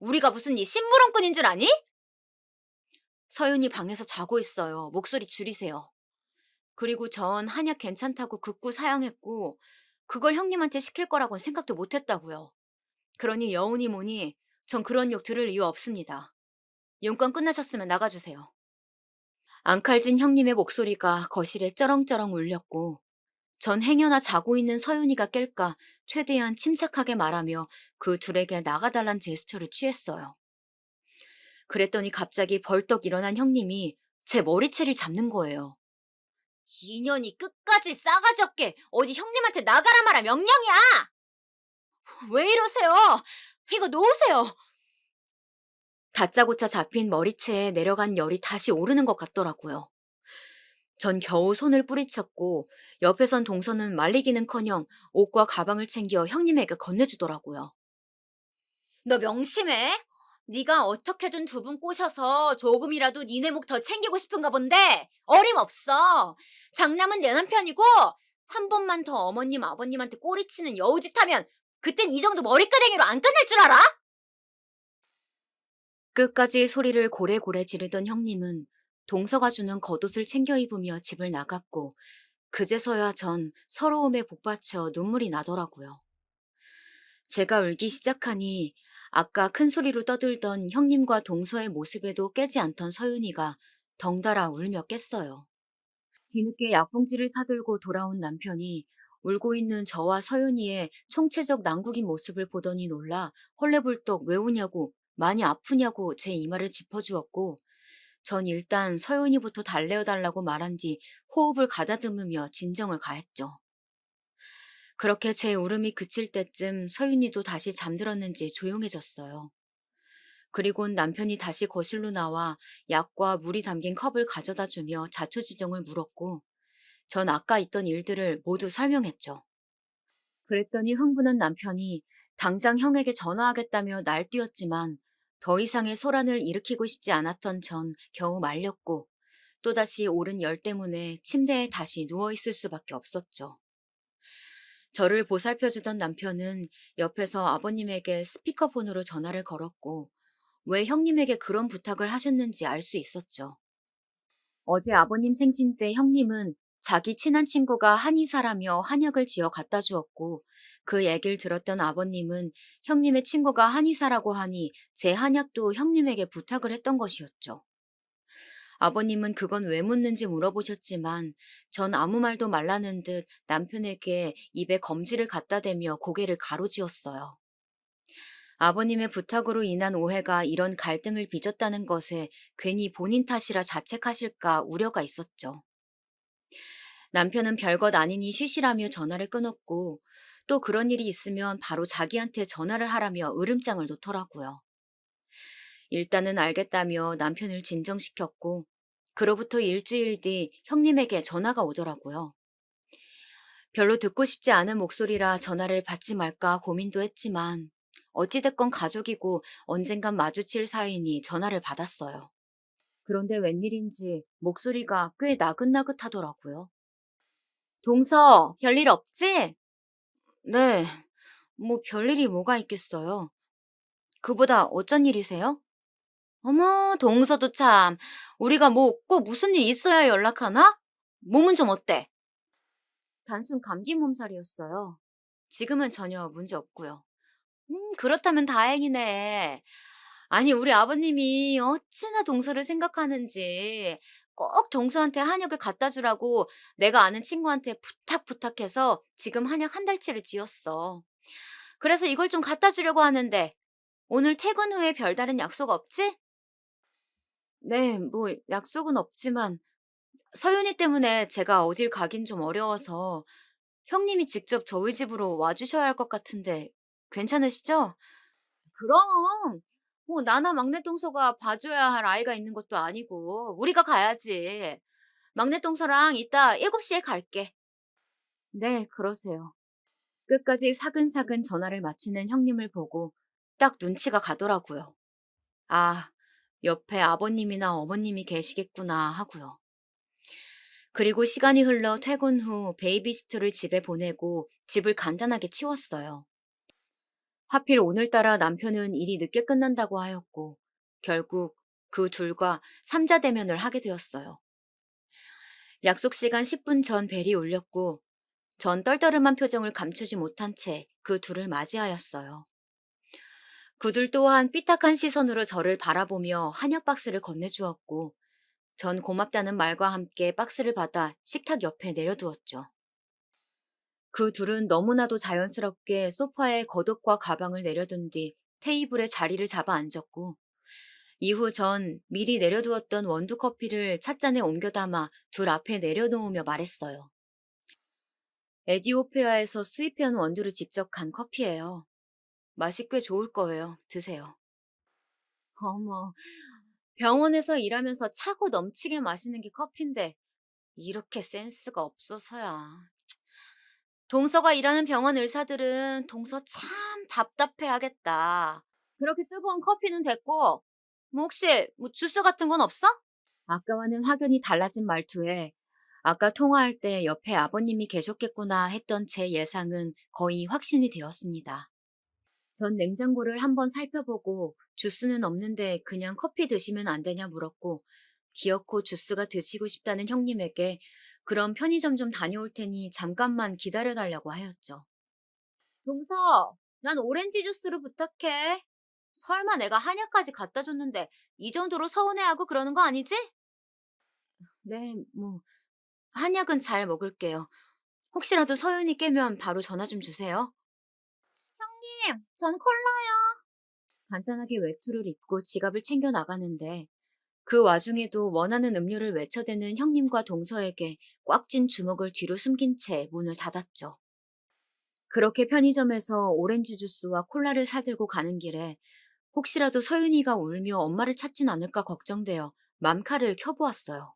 우리가 무슨 이 심부름꾼인 줄 아니? 서윤이 방에서 자고 있어요. 목소리 줄이세요. 그리고 전 한약 괜찮다고 극구 사양했고 그걸 형님한테 시킬 거라고는 생각도 못 했다고요. 그러니 여운이 뭐니 전 그런 욕 들을 이유 없습니다. 용건 끝나셨으면 나가주세요. 앙칼진 형님의 목소리가 거실에 쩌렁쩌렁 울렸고 전 행여나 자고 있는 서윤이가 깰까 최대한 침착하게 말하며 그 둘에게 나가달란 제스처를 취했어요. 그랬더니 갑자기 벌떡 일어난 형님이 제 머리채를 잡는 거예요. 인연이 끝까지 싸가지 없게 어디 형님한테 나가라 마라 명령이야! 왜 이러세요? 이거 놓으세요. 다짜고짜 잡힌 머리채에 내려간 열이 다시 오르는 것 같더라고요. 전 겨우 손을 뿌리쳤고 옆에선 동서는 말리기는커녕 옷과 가방을 챙겨 형님에게 건네주더라고요. 너 명심해. 네가 어떻게든 두 분 꼬셔서 조금이라도 니네 목 더 챙기고 싶은가 본데 어림없어. 장남은 내 남편이고 한 번만 더 어머님 아버님한테 꼬리치는 여우짓 하면 그땐 이 정도 머리끄댕이로 안 끝날 줄 알아? 끝까지 소리를 고래고래 지르던 형님은 동서가 주는 겉옷을 챙겨 입으며 집을 나갔고 그제서야 전 서러움에 복받쳐 눈물이 나더라고요. 제가 울기 시작하니 아까 큰 소리로 떠들던 형님과 동서의 모습에도 깨지 않던 서윤이가 덩달아 울며 깼어요. 뒤늦게 약봉지를 사들고 돌아온 남편이 울고 있는 저와 서윤이의 총체적 난국인 모습을 보더니 놀라 헐레벌떡 왜 우냐고 많이 아프냐고 제 이마를 짚어주었고 전 일단 서윤이부터 달래어달라고 말한 뒤 호흡을 가다듬으며 진정을 가했죠. 그렇게 제 울음이 그칠 때쯤 서윤이도 다시 잠들었는지 조용해졌어요. 그리곤 남편이 다시 거실로 나와 약과 물이 담긴 컵을 가져다 주며 자초지종을 물었고 전 아까 있던 일들을 모두 설명했죠. 그랬더니 흥분한 남편이 당장 형에게 전화하겠다며 날뛰었지만 더 이상의 소란을 일으키고 싶지 않았던 전 겨우 말렸고 또다시 오른 열 때문에 침대에 다시 누워있을 수밖에 없었죠. 저를 보살펴주던 남편은 옆에서 아버님에게 스피커폰으로 전화를 걸었고 왜 형님에게 그런 부탁을 하셨는지 알 수 있었죠. 어제 아버님 생신 때 형님은 자기 친한 친구가 한의사라며 한약을 지어 갖다 주었고 그 얘기를 들었던 아버님은 형님의 친구가 한의사라고 하니 제 한약도 형님에게 부탁을 했던 것이었죠. 아버님은 그건 왜 묻는지 물어보셨지만 전 아무 말도 말라는 듯 남편에게 입에 검지를 갖다 대며 고개를 가로지었어요. 아버님의 부탁으로 인한 오해가 이런 갈등을 빚었다는 것에 괜히 본인 탓이라 자책하실까 우려가 있었죠. 남편은 별것 아니니 쉬쉬라며 전화를 끊었고 또 그런 일이 있으면 바로 자기한테 전화를 하라며 으름장을 놓더라고요. 일단은 알겠다며 남편을 진정시켰고 그로부터 일주일 뒤 형님에게 전화가 오더라고요. 별로 듣고 싶지 않은 목소리라 전화를 받지 말까 고민도 했지만 어찌됐건 가족이고 언젠간 마주칠 사이니 전화를 받았어요. 그런데 웬일인지 목소리가 꽤 나긋나긋하더라고요. 동서, 별일 없지? 네, 뭐 별일이 뭐가 있겠어요. 그보다 어쩐 일이세요? 어머, 동서도 참. 우리가 뭐 꼭 무슨 일 있어야 연락하나? 몸은 좀 어때? 단순 감기 몸살이었어요. 지금은 전혀 문제 없고요. 그렇다면 다행이네. 아니, 우리 아버님이 어찌나 동서를 생각하는지 꼭 동서한테 한약을 갖다 주라고 내가 아는 친구한테 부탁해서 지금 한약 한 달치를 지었어. 그래서 이걸 좀 갖다 주려고 하는데 오늘 퇴근 후에 별다른 약속 없지? 네, 뭐 약속은 없지만 서윤이 때문에 제가 어딜 가긴 좀 어려워서 형님이 직접 저희 집으로 와주셔야 할 것 같은데 괜찮으시죠? 그럼. 뭐 나나 막내 동서가 봐줘야 할 아이가 있는 것도 아니고 우리가 가야지. 막내 동서랑 이따 7시에 갈게. 네, 그러세요. 끝까지 사근사근 전화를 마치는 형님을 보고 딱 눈치가 가더라고요. 아, 옆에 아버님이나 어머님이 계시겠구나 하고요. 그리고 시간이 흘러 퇴근 후 베이비시터를 집에 보내고 집을 간단하게 치웠어요. 하필 오늘따라 남편은 일이 늦게 끝난다고 하였고, 결국 그 둘과 삼자대면을 하게 되었어요. 약속 시간 10분 전 벨이 울렸고, 전 떨떠름한 표정을 감추지 못한 채 그 둘을 맞이하였어요. 그들 또한 삐딱한 시선으로 저를 바라보며 한약 박스를 건네주었고, 전 고맙다는 말과 함께 박스를 받아 식탁 옆에 내려두었죠. 그 둘은 너무나도 자연스럽게 소파에 겉옷과 가방을 내려둔 뒤 테이블에 자리를 잡아 앉았고, 이후 전 미리 내려두었던 원두 커피를 찻잔에 옮겨 담아 둘 앞에 내려놓으며 말했어요. 에디오피아에서 수입해온 원두를 직접 간 커피예요. 맛이 꽤 좋을 거예요. 드세요. 어머, 병원에서 일하면서 차고 넘치게 마시는 게 커피인데 이렇게 센스가 없어서야. 동서가 일하는 병원 의사들은 동서 참 답답해 하겠다. 그렇게 뜨거운 커피는 됐고, 뭐 혹시 뭐 주스 같은 건 없어? 아까와는 확연히 달라진 말투에 아까 통화할 때 옆에 아버님이 계셨겠구나 했던 제 예상은 거의 확신이 되었습니다. 전 냉장고를 한번 살펴보고 주스는 없는데 그냥 커피 드시면 안 되냐 물었고 기어코 주스가 드시고 싶다는 형님에게 그럼 편의점 좀 다녀올 테니 잠깐만 기다려달라고 하였죠. 동서, 난 오렌지 주스를 부탁해. 설마 내가 한약까지 갖다 줬는데 이 정도로 서운해하고 그러는 거 아니지? 네, 뭐 한약은 잘 먹을게요. 혹시라도 서윤이 깨면 바로 전화 좀 주세요. 형님, 전 콜라요. 간단하게 외투를 입고 지갑을 챙겨 나가는데 그 와중에도 원하는 음료를 외쳐대는 형님과 동서에게 꽉 쥔 주먹을 뒤로 숨긴 채 문을 닫았죠. 그렇게 편의점에서 오렌지 주스와 콜라를 사들고 가는 길에 혹시라도 서윤이가 울며 엄마를 찾진 않을까 걱정되어 맘카를 켜보았어요.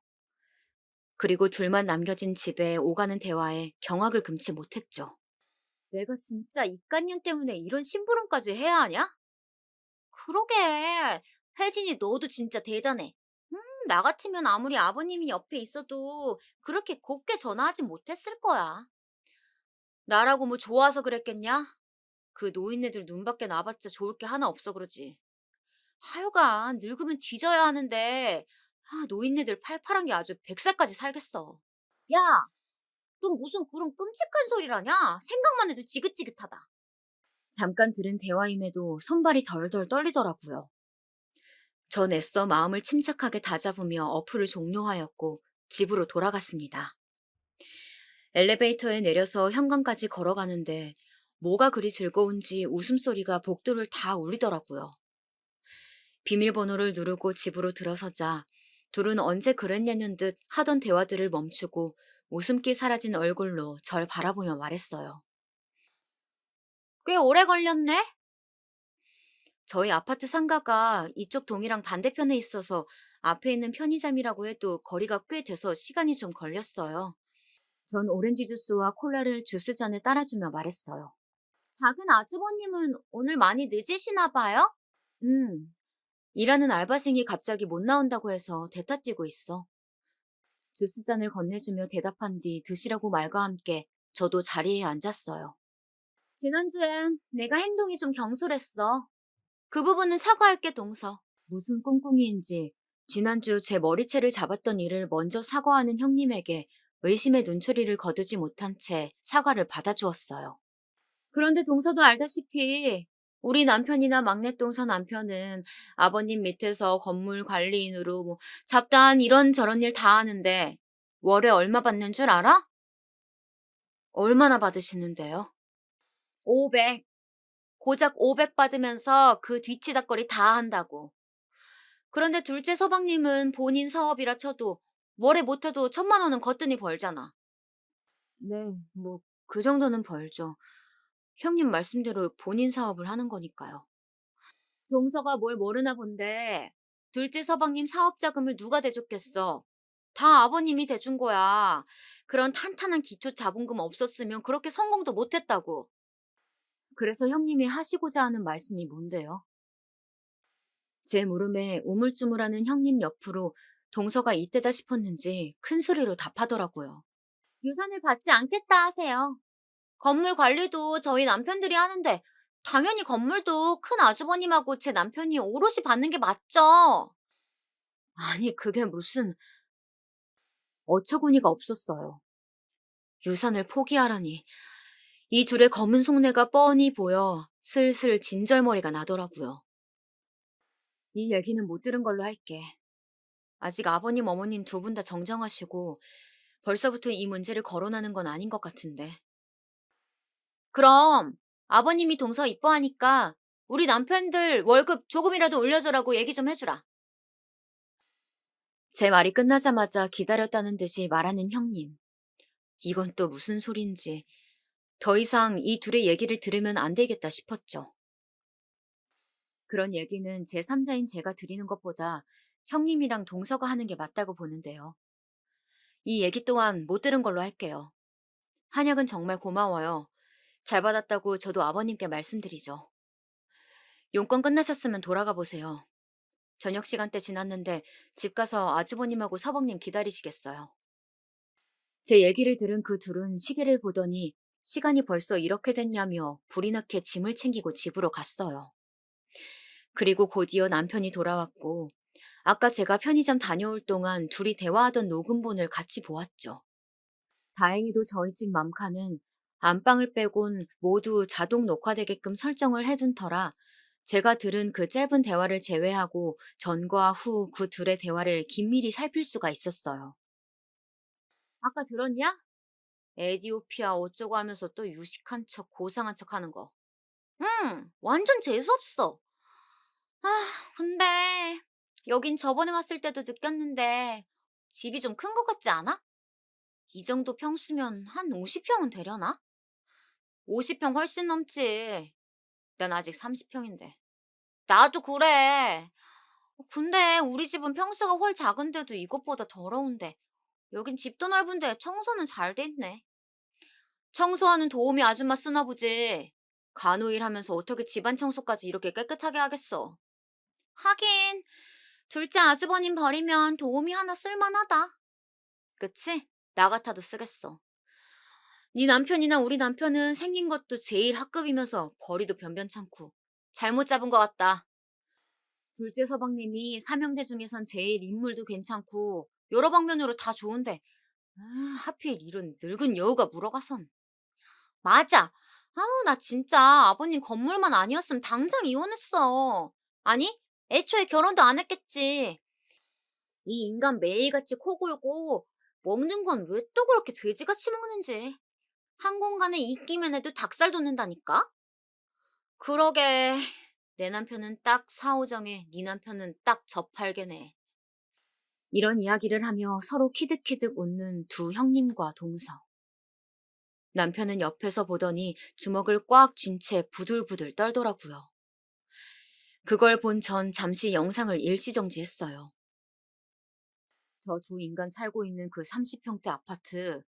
그리고 둘만 남겨진 집에 오가는 대화에 경악을 금치 못했죠. 내가 진짜 입간년 때문에 이런 심부름까지 해야 하냐? 그러게. 혜진이 너도 진짜 대단해. 나 같으면 아무리 아버님이 옆에 있어도 그렇게 곱게 전화하지 못했을 거야. 나라고 뭐 좋아서 그랬겠냐? 그 노인네들 눈밖에 나봤자 좋을 게 하나 없어 그러지. 하여간 늙으면 뒤져야 하는데 노인네들 팔팔한 게 아주 100살까지 살겠어. 야, 넌 무슨 그런 끔찍한 소리라냐? 생각만 해도 지긋지긋하다. 잠깐 들은 대화임에도 손발이 덜덜 떨리더라고요. 전 애써 마음을 침착하게 다잡으며 어플을 종료하였고 집으로 돌아갔습니다. 엘리베이터에 내려서 현관까지 걸어가는데 뭐가 그리 즐거운지 웃음소리가 복도를 다 울리더라고요. 비밀번호를 누르고 집으로 들어서자 둘은 언제 그랬냐는 듯 하던 대화들을 멈추고 웃음기 사라진 얼굴로 절 바라보며 말했어요. 꽤 오래 걸렸네? 저희 아파트 상가가 이쪽 동이랑 반대편에 있어서 앞에 있는 편의점이라고 해도 거리가 꽤 돼서 시간이 좀 걸렸어요. 전 오렌지 주스와 콜라를 주스잔에 따라주며 말했어요. 작은 아주버님은 오늘 많이 늦으시나 봐요? 음, 일하는 알바생이 갑자기 못 나온다고 해서 대타 뛰고 있어. 주스잔을 건네주며 대답한 뒤 드시라고 말과 함께 저도 자리에 앉았어요. 지난주엔 내가 행동이 좀 경솔했어. 그 부분은 사과할게, 동서. 무슨 꿍꿍이인지 지난주 제 머리채를 잡았던 일을 먼저 사과하는 형님에게 의심의 눈초리를 거두지 못한 채 사과를 받아주었어요. 그런데 동서도 알다시피 우리 남편이나 막내동서 남편은 아버님 밑에서 건물 관리인으로 뭐 잡다한 이런저런 일 다 하는데 월에 얼마 받는 줄 알아? 얼마나 받으시는데요? 500. 고작 500 받으면서 그 뒤치다꺼리 다 한다고. 그런데 둘째 서방님은 본인 사업이라 쳐도 월에 못해도 1,000만 원은 거뜬히 벌잖아. 네, 뭐 그 정도는 벌죠. 형님 말씀대로 본인 사업을 하는 거니까요. 동서가 뭘 모르나 본데 둘째 서방님 사업 자금을 누가 대줬겠어? 다 아버님이 대준 거야. 그런 탄탄한 기초 자본금 없었으면 그렇게 성공도 못했다고. 그래서 형님이 하시고자 하는 말씀이 뭔데요? 제 물음에 우물쭈물하는 형님 옆으로 동서가 이때다 싶었는지 큰 소리로 답하더라고요. 유산을 받지 않겠다 하세요. 건물 관리도 저희 남편들이 하는데 당연히 건물도 큰 아주버님하고 제 남편이 오롯이 받는 게 맞죠. 아니 그게 무슨 어처구니가 없었어요. 유산을 포기하라니. 이 둘의 검은 속내가 뻔히 보여 슬슬 진절머리가 나더라고요. 이 얘기는 못 들은 걸로 할게. 아직 아버님 어머님 두 분 다 정정하시고 벌써부터 이 문제를 거론하는 건 아닌 것 같은데. 그럼 아버님이 동서 이뻐하니까 우리 남편들 월급 조금이라도 올려주라고 얘기 좀 해주라. 제 말이 끝나자마자 기다렸다는 듯이 말하는 형님. 이건 또 무슨 소린지 더 이상 이 둘의 얘기를 들으면 안 되겠다 싶었죠. 그런 얘기는 제3자인 제가 드리는 것보다 형님이랑 동서가 하는 게 맞다고 보는데요. 이 얘기 또한 못 들은 걸로 할게요. 한약은 정말 고마워요. 잘 받았다고 저도 아버님께 말씀드리죠. 용건 끝나셨으면 돌아가 보세요. 저녁 시간대 지났는데 집 가서 아주버님하고 서방님 기다리시겠어요. 제 얘기를 들은 그 둘은 시계를 보더니 시간이 벌써 이렇게 됐냐며 불이 나게 짐을 챙기고 집으로 갔어요. 그리고 곧이어 남편이 돌아왔고 아까 제가 편의점 다녀올 동안 둘이 대화하던 녹음본을 같이 보았죠. 다행히도 저희 집 맘카는 안방을 빼곤 모두 자동 녹화되게끔 설정을 해둔 터라 제가 들은 그 짧은 대화를 제외하고 전과 후 그 둘의 대화를 긴밀히 살필 수가 있었어요. 아까 들었냐? 에디오피아 어쩌고 하면서 또 유식한 척 고상한 척 하는 거. 응, 완전 재수없어. 아, 근데 여긴 저번에 왔을 때도 느꼈는데 집이 좀 큰 것 같지 않아? 이 정도 평수면 한 50평은 되려나? 50평 훨씬 넘지. 난 아직 30평인데. 나도 그래. 근데 우리 집은 평수가 훨 작은데도 이것보다 더러운데. 여긴 집도 넓은데 청소는 잘 돼 있네. 청소하는 도우미 아줌마 쓰나 보지. 간호일 하면서 어떻게 집안 청소까지 이렇게 깨끗하게 하겠어. 하긴 둘째 아주버님 버리면 도우미 하나 쓸만하다. 그치? 나 같아도 쓰겠어. 네 남편이나 우리 남편은 생긴 것도 제일 학급이면서 벌이도 변변찮고 잘못 잡은 것 같다. 둘째 서방님이 삼형제 중에선 제일 인물도 괜찮고 여러 방면으로 다 좋은데 하필 이런 늙은 여우가 물어가선. 맞아. 아우 나 진짜 아버님 건물만 아니었으면 당장 이혼했어. 아니 애초에 결혼도 안 했겠지. 이 인간 매일같이 코 골고 먹는 건 왜 또 그렇게 돼지같이 먹는지. 한 공간에 있기만 해도 닭살 돋는다니까? 그러게. 내 남편은 딱 사오정에 네 남편은 딱 저팔계네. 이런 이야기를 하며 서로 키득키득 웃는 두 형님과 동서. 남편은 옆에서 보더니 주먹을 꽉 쥔 채 부들부들 떨더라고요. 그걸 본 전 잠시 영상을 일시정지했어요. 저 두 인간 살고 있는 그 30평대 아파트,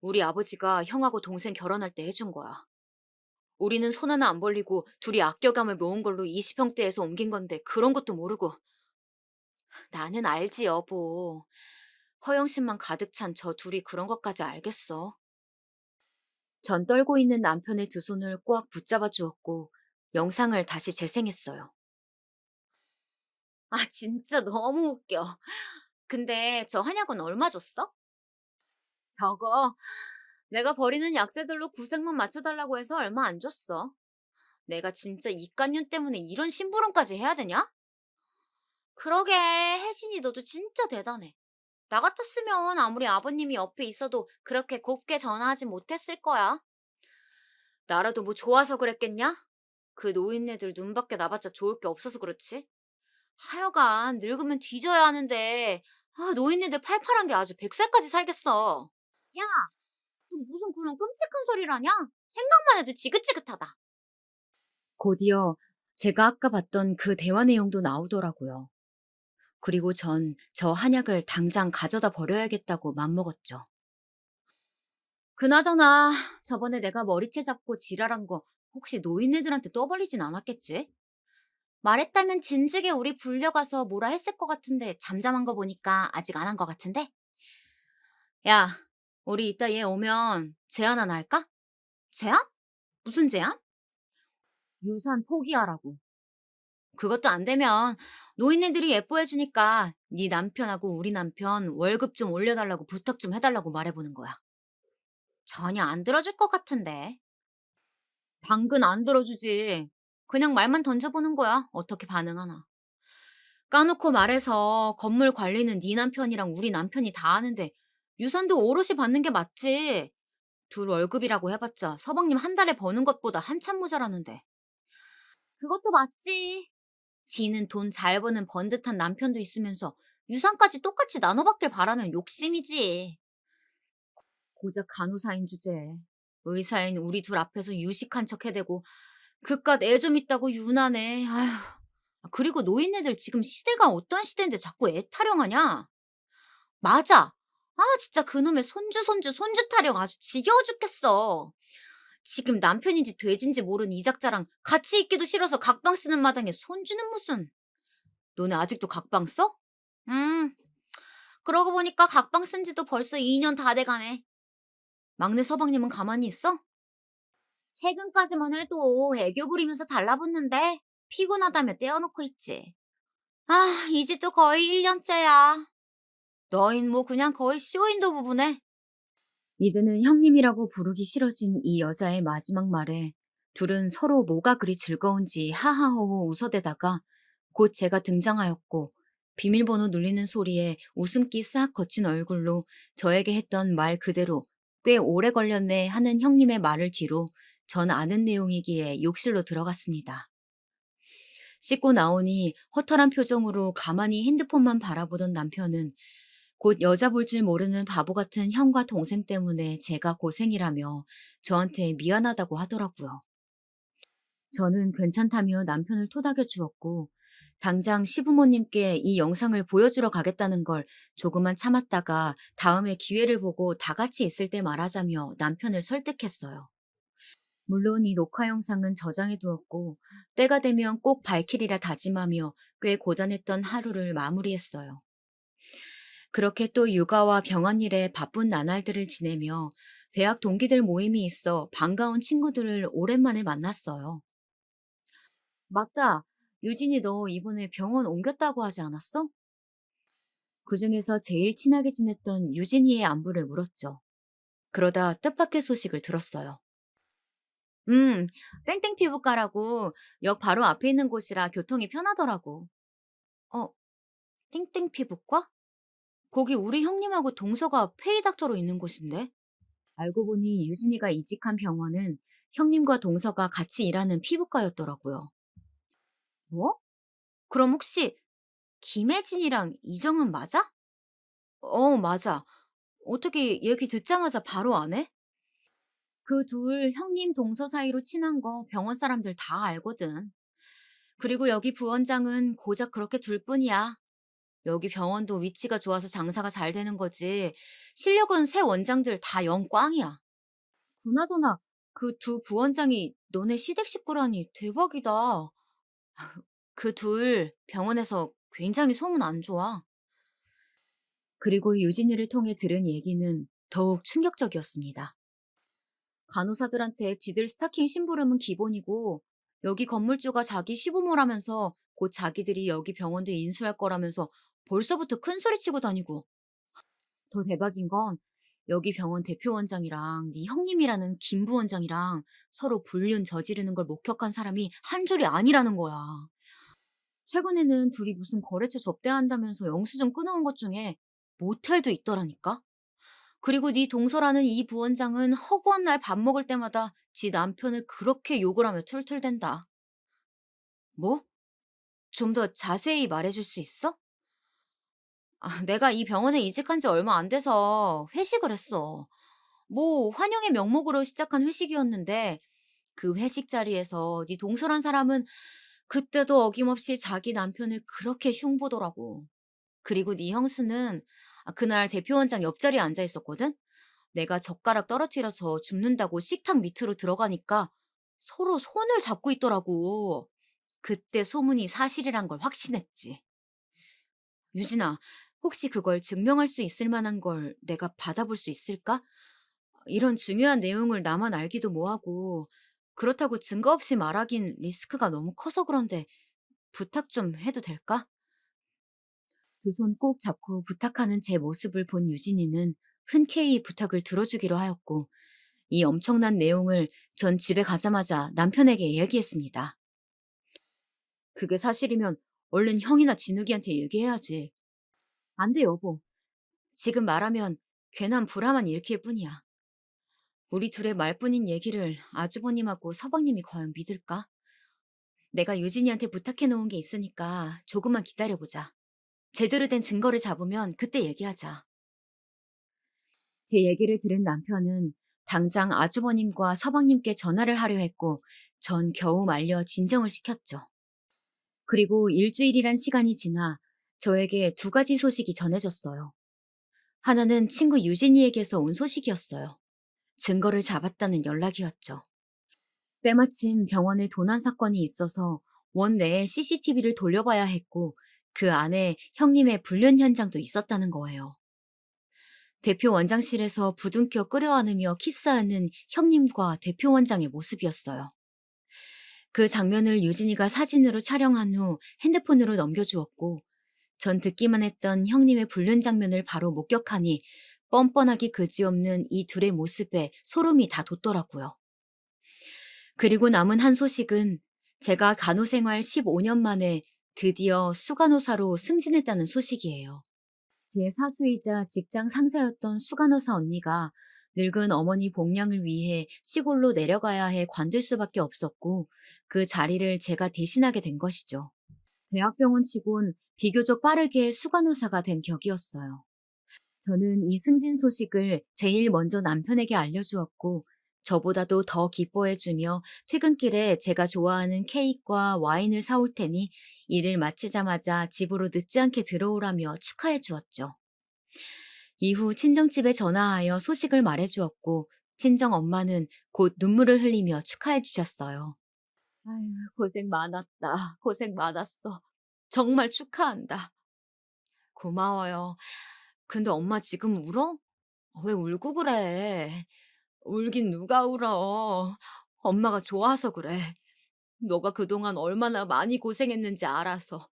우리 아버지가 형하고 동생 결혼할 때 해준 거야. 우리는 손 하나 안 벌리고 둘이 아껴감을 모은 걸로 20평대에서 옮긴 건데 그런 것도 모르고. 나는 알지 여보. 허영심만 가득 찬 저 둘이 그런 것까지 알겠어. 전 떨고 있는 남편의 두 손을 꽉 붙잡아 주었고 영상을 다시 재생했어요. 아 진짜 너무 웃겨. 근데 저 한약은 얼마 줬어? 저거 내가 버리는 약재들로 구색만 맞춰달라고 해서 얼마 안 줬어. 내가 진짜 이깟년 때문에 이런 심부름까지 해야 되냐? 그러게, 혜진이 너도 진짜 대단해. 나 같았으면 아무리 아버님이 옆에 있어도 그렇게 곱게 전화하지 못했을 거야. 나라도 뭐 좋아서 그랬겠냐? 그 노인네들 눈밖에 나봤자 좋을 게 없어서 그렇지. 하여간 늙으면 뒤져야 하는데 노인네들 팔팔한 게 아주 100살까지 살겠어. 야, 너 무슨 그런 끔찍한 소리라냐? 생각만 해도 지긋지긋하다. 곧이어 제가 아까 봤던 그 대화 내용도 나오더라고요. 그리고 전 저 한약을 당장 가져다 버려야겠다고 맘먹었죠. 그나저나 저번에 내가 머리채 잡고 지랄한 거 혹시 노인네들한테 떠벌리진 않았겠지? 말했다면 진즉에 우리 불려가서 뭐라 했을 것 같은데 잠잠한 거 보니까 아직 안 한 것 같은데? 야, 우리 이따 얘 오면 제안 하나 할까? 제안? 무슨 제안? 유산 포기하라고. 그것도 안 되면 노인네들이 예뻐해주니까 네 남편하고 우리 남편 월급 좀 올려달라고 부탁 좀 해달라고 말해보는 거야. 전혀 안 들어줄 것 같은데. 당근 안 들어주지. 그냥 말만 던져보는 거야. 어떻게 반응하나. 까놓고 말해서 건물 관리는 네 남편이랑 우리 남편이 다 하는데 유산도 오롯이 받는 게 맞지. 둘 월급이라고 해봤자 서방님 한 달에 버는 것보다 한참 모자라는데. 그것도 맞지. 지는 돈 잘 버는 번듯한 남편도 있으면서 유산까지 똑같이 나눠받길 바라면 욕심이지. 고작 간호사인 주제에 의사인 우리 둘 앞에서 유식한 척 해대고 그깟 애 좀 있다고 유난해. 아휴. 그리고 노인네들 지금 시대가 어떤 시대인데 자꾸 애 타령하냐? 맞아. 진짜 그놈의 손주 타령 아주 지겨워 죽겠어. 지금 남편인지 돼지인지 모르는 이작자랑 같이 있기도 싫어서 각방 쓰는 마당에 손주는 무슨. 너네 아직도 각방 써? 음, 그러고 보니까 각방 쓴 지도 벌써 2년 다 돼가네. 막내 서방님은 가만히 있어? 최근까지만 해도 애교 부리면서 달라붙는데 피곤하다며 떼어놓고 있지. 이제 또 거의 1년째야. 너흰 뭐 그냥 거의 쇼윈도 부부네. 이제는 형님이라고 부르기 싫어진 이 여자의 마지막 말에 둘은 서로 뭐가 그리 즐거운지 하하호호 웃어대다가 곧 제가 등장하였고 비밀번호 눌리는 소리에 웃음기 싹 거친 얼굴로 저에게 했던 말 그대로 꽤 오래 걸렸네 하는 형님의 말을 뒤로 전 아는 내용이기에 욕실로 들어갔습니다. 씻고 나오니 허탈한 표정으로 가만히 핸드폰만 바라보던 남편은 곧 여자 볼 줄 모르는 바보 같은 형과 동생 때문에 제가 고생이라며 저한테 미안하다고 하더라고요. 저는 괜찮다며 남편을 토닥여 주었고 당장 시부모님께 이 영상을 보여주러 가겠다는 걸 조금만 참았다가 다음에 기회를 보고 다 같이 있을 때 말하자며 남편을 설득했어요. 물론 이 녹화 영상은 저장해 두었고 때가 되면 꼭 밝히리라 다짐하며 꽤 고단했던 하루를 마무리했어요. 그렇게 또 육아와 병원 일에 바쁜 나날들을 지내며 대학 동기들 모임이 있어 반가운 친구들을 오랜만에 만났어요. 맞다. 유진이 너 이번에 병원 옮겼다고 하지 않았어? 그중에서 제일 친하게 지냈던 유진이의 안부를 물었죠. 그러다 뜻밖의 소식을 들었어요. 음, 땡땡 피부과라고 역 바로 앞에 있는 곳이라 교통이 편하더라고. 어, 땡땡 피부과? 거기 우리 형님하고 동서가 페이닥터로 있는 곳인데? 알고 보니 유진이가 이직한 병원은 형님과 동서가 같이 일하는 피부과였더라고요. 뭐? 그럼 혹시 김혜진이랑 이정은 맞아? 맞아. 어떻게 얘기 듣자마자 바로 안 해? 그 둘 형님 동서 사이로 친한 거 병원 사람들 다 알거든. 그리고 여기 부원장은 고작 그렇게 둘 뿐이야. 여기 병원도 위치가 좋아서 장사가 잘 되는 거지. 실력은 새 원장들 다 영꽝이야. 그나저나 그 두 부원장이 너네 시댁 식구라니 대박이다. 그 둘 병원에서 굉장히 소문 안 좋아. 그리고 유진이를 통해 들은 얘기는 더욱 충격적이었습니다. 간호사들한테 지들 스타킹 심부름은 기본이고 여기 건물주가 자기 시부모라면서 곧 자기들이 여기 병원도 인수할 거라면서 벌써부터 큰 소리 치고 다니고 더 대박인 건 여기 병원 대표 원장이랑 네 형님이라는 김 부원장이랑 서로 불륜 저지르는 걸 목격한 사람이 한 줄이 아니라는 거야. 최근에는 둘이 무슨 거래처 접대한다면서 영수증 끊어온 것 중에 모텔도 있더라니까? 그리고 네 동서라는 이 부원장은 허구한 날 밥 먹을 때마다 지 남편을 그렇게 욕을 하며 툴툴댄다. 뭐? 좀 더 자세히 말해줄 수 있어? 내가 이 병원에 이직한 지 얼마 안 돼서 회식을 했어. 뭐 환영의 명목으로 시작한 회식이었는데 그 회식 자리에서 네 동서란 사람은 그때도 어김없이 자기 남편을 그렇게 흉보더라고. 그리고 네 형수는 그날 대표원장 옆자리에 앉아 있었거든? 내가 젓가락 떨어뜨려서 죽는다고 식탁 밑으로 들어가니까 서로 손을 잡고 있더라고. 그때 소문이 사실이란 걸 확신했지. 유진아, 혹시 그걸 증명할 수 있을 만한 걸 내가 받아볼 수 있을까? 이런 중요한 내용을 나만 알기도 뭐하고, 그렇다고 증거 없이 말하긴 리스크가 너무 커서 그런데 부탁 좀 해도 될까? 두 손 꼭 잡고 부탁하는 제 모습을 본 유진이는 흔쾌히 부탁을 들어주기로 하였고, 이 엄청난 내용을 전 집에 가자마자 남편에게 얘기했습니다. 그게 사실이면 얼른 형이나 진욱이한테 얘기해야지. 안 돼, 여보. 지금 말하면 괜한 불화만 일으킬 뿐이야. 우리 둘의 말뿐인 얘기를 아주버님하고 서방님이 과연 믿을까? 내가 유진이한테 부탁해 놓은 게 있으니까 조금만 기다려보자. 제대로 된 증거를 잡으면 그때 얘기하자. 제 얘기를 들은 남편은 당장 아주버님과 서방님께 전화를 하려 했고 전 겨우 말려 진정을 시켰죠. 그리고 일주일이란 시간이 지나 저에게 두 가지 소식이 전해졌어요. 하나는 친구 유진이에게서 온 소식이었어요. 증거를 잡았다는 연락이었죠. 때마침 병원에 도난 사건이 있어서 원 내에 CCTV를 돌려봐야 했고 그 안에 형님의 불륜 현장도 있었다는 거예요. 대표 원장실에서 부둥켜 끌어안으며 키스하는 형님과 대표 원장의 모습이었어요. 그 장면을 유진이가 사진으로 촬영한 후 핸드폰으로 넘겨주었고 전 듣기만 했던 형님의 불륜 장면을 바로 목격하니 뻔뻔하기 그지없는 이 둘의 모습에 소름이 다 돋더라고요. 그리고 남은 한 소식은 제가 간호생활 15년 만에 드디어 수간호사로 승진했다는 소식이에요. 제 사수이자 직장 상사였던 수간호사 언니가 늙은 어머니 복량을 위해 시골로 내려가야 해 관둘 수밖에 없었고 그 자리를 제가 대신하게 된 것이죠. 대학병원 치곤 비교적 빠르게 수간호사가 된 격이었어요. 저는 이 승진 소식을 제일 먼저 남편에게 알려주었고 저보다도 더 기뻐해주며 퇴근길에 제가 좋아하는 케이크와 와인을 사올 테니 일을 마치자마자 집으로 늦지 않게 들어오라며 축하해 주었죠. 이후 친정집에 전화하여 소식을 말해주었고 친정 엄마는 곧 눈물을 흘리며 축하해 주셨어요. 아유, 고생 많았다. 고생 많았어. 정말 축하한다. 고마워요. 근데 엄마 지금 울어? 왜 울고 그래? 울긴 누가 울어. 엄마가 좋아서 그래. 너가 그동안 얼마나 많이 고생했는지 알아서.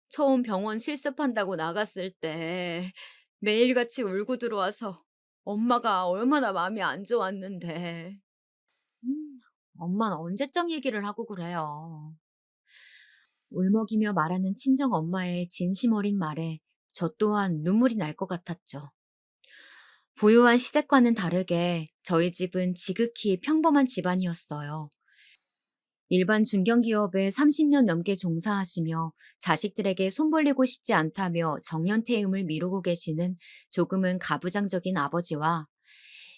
처음 병원 실습한다고 나갔을 때 매일같이 울고 들어와서 엄마가 얼마나 마음이 안 좋았는데. 음, 엄마는 언제적 얘기를 하고 그래요. 울먹이며 말하는 친정 엄마의 진심 어린 말에 저 또한 눈물이 날 것 같았죠. 부유한 시댁과는 다르게 저희 집은 지극히 평범한 집안이었어요. 일반 중견기업에 30년 넘게 종사하시며 자식들에게 손벌리고 싶지 않다며 정년퇴임을 미루고 계시는 조금은 가부장적인 아버지와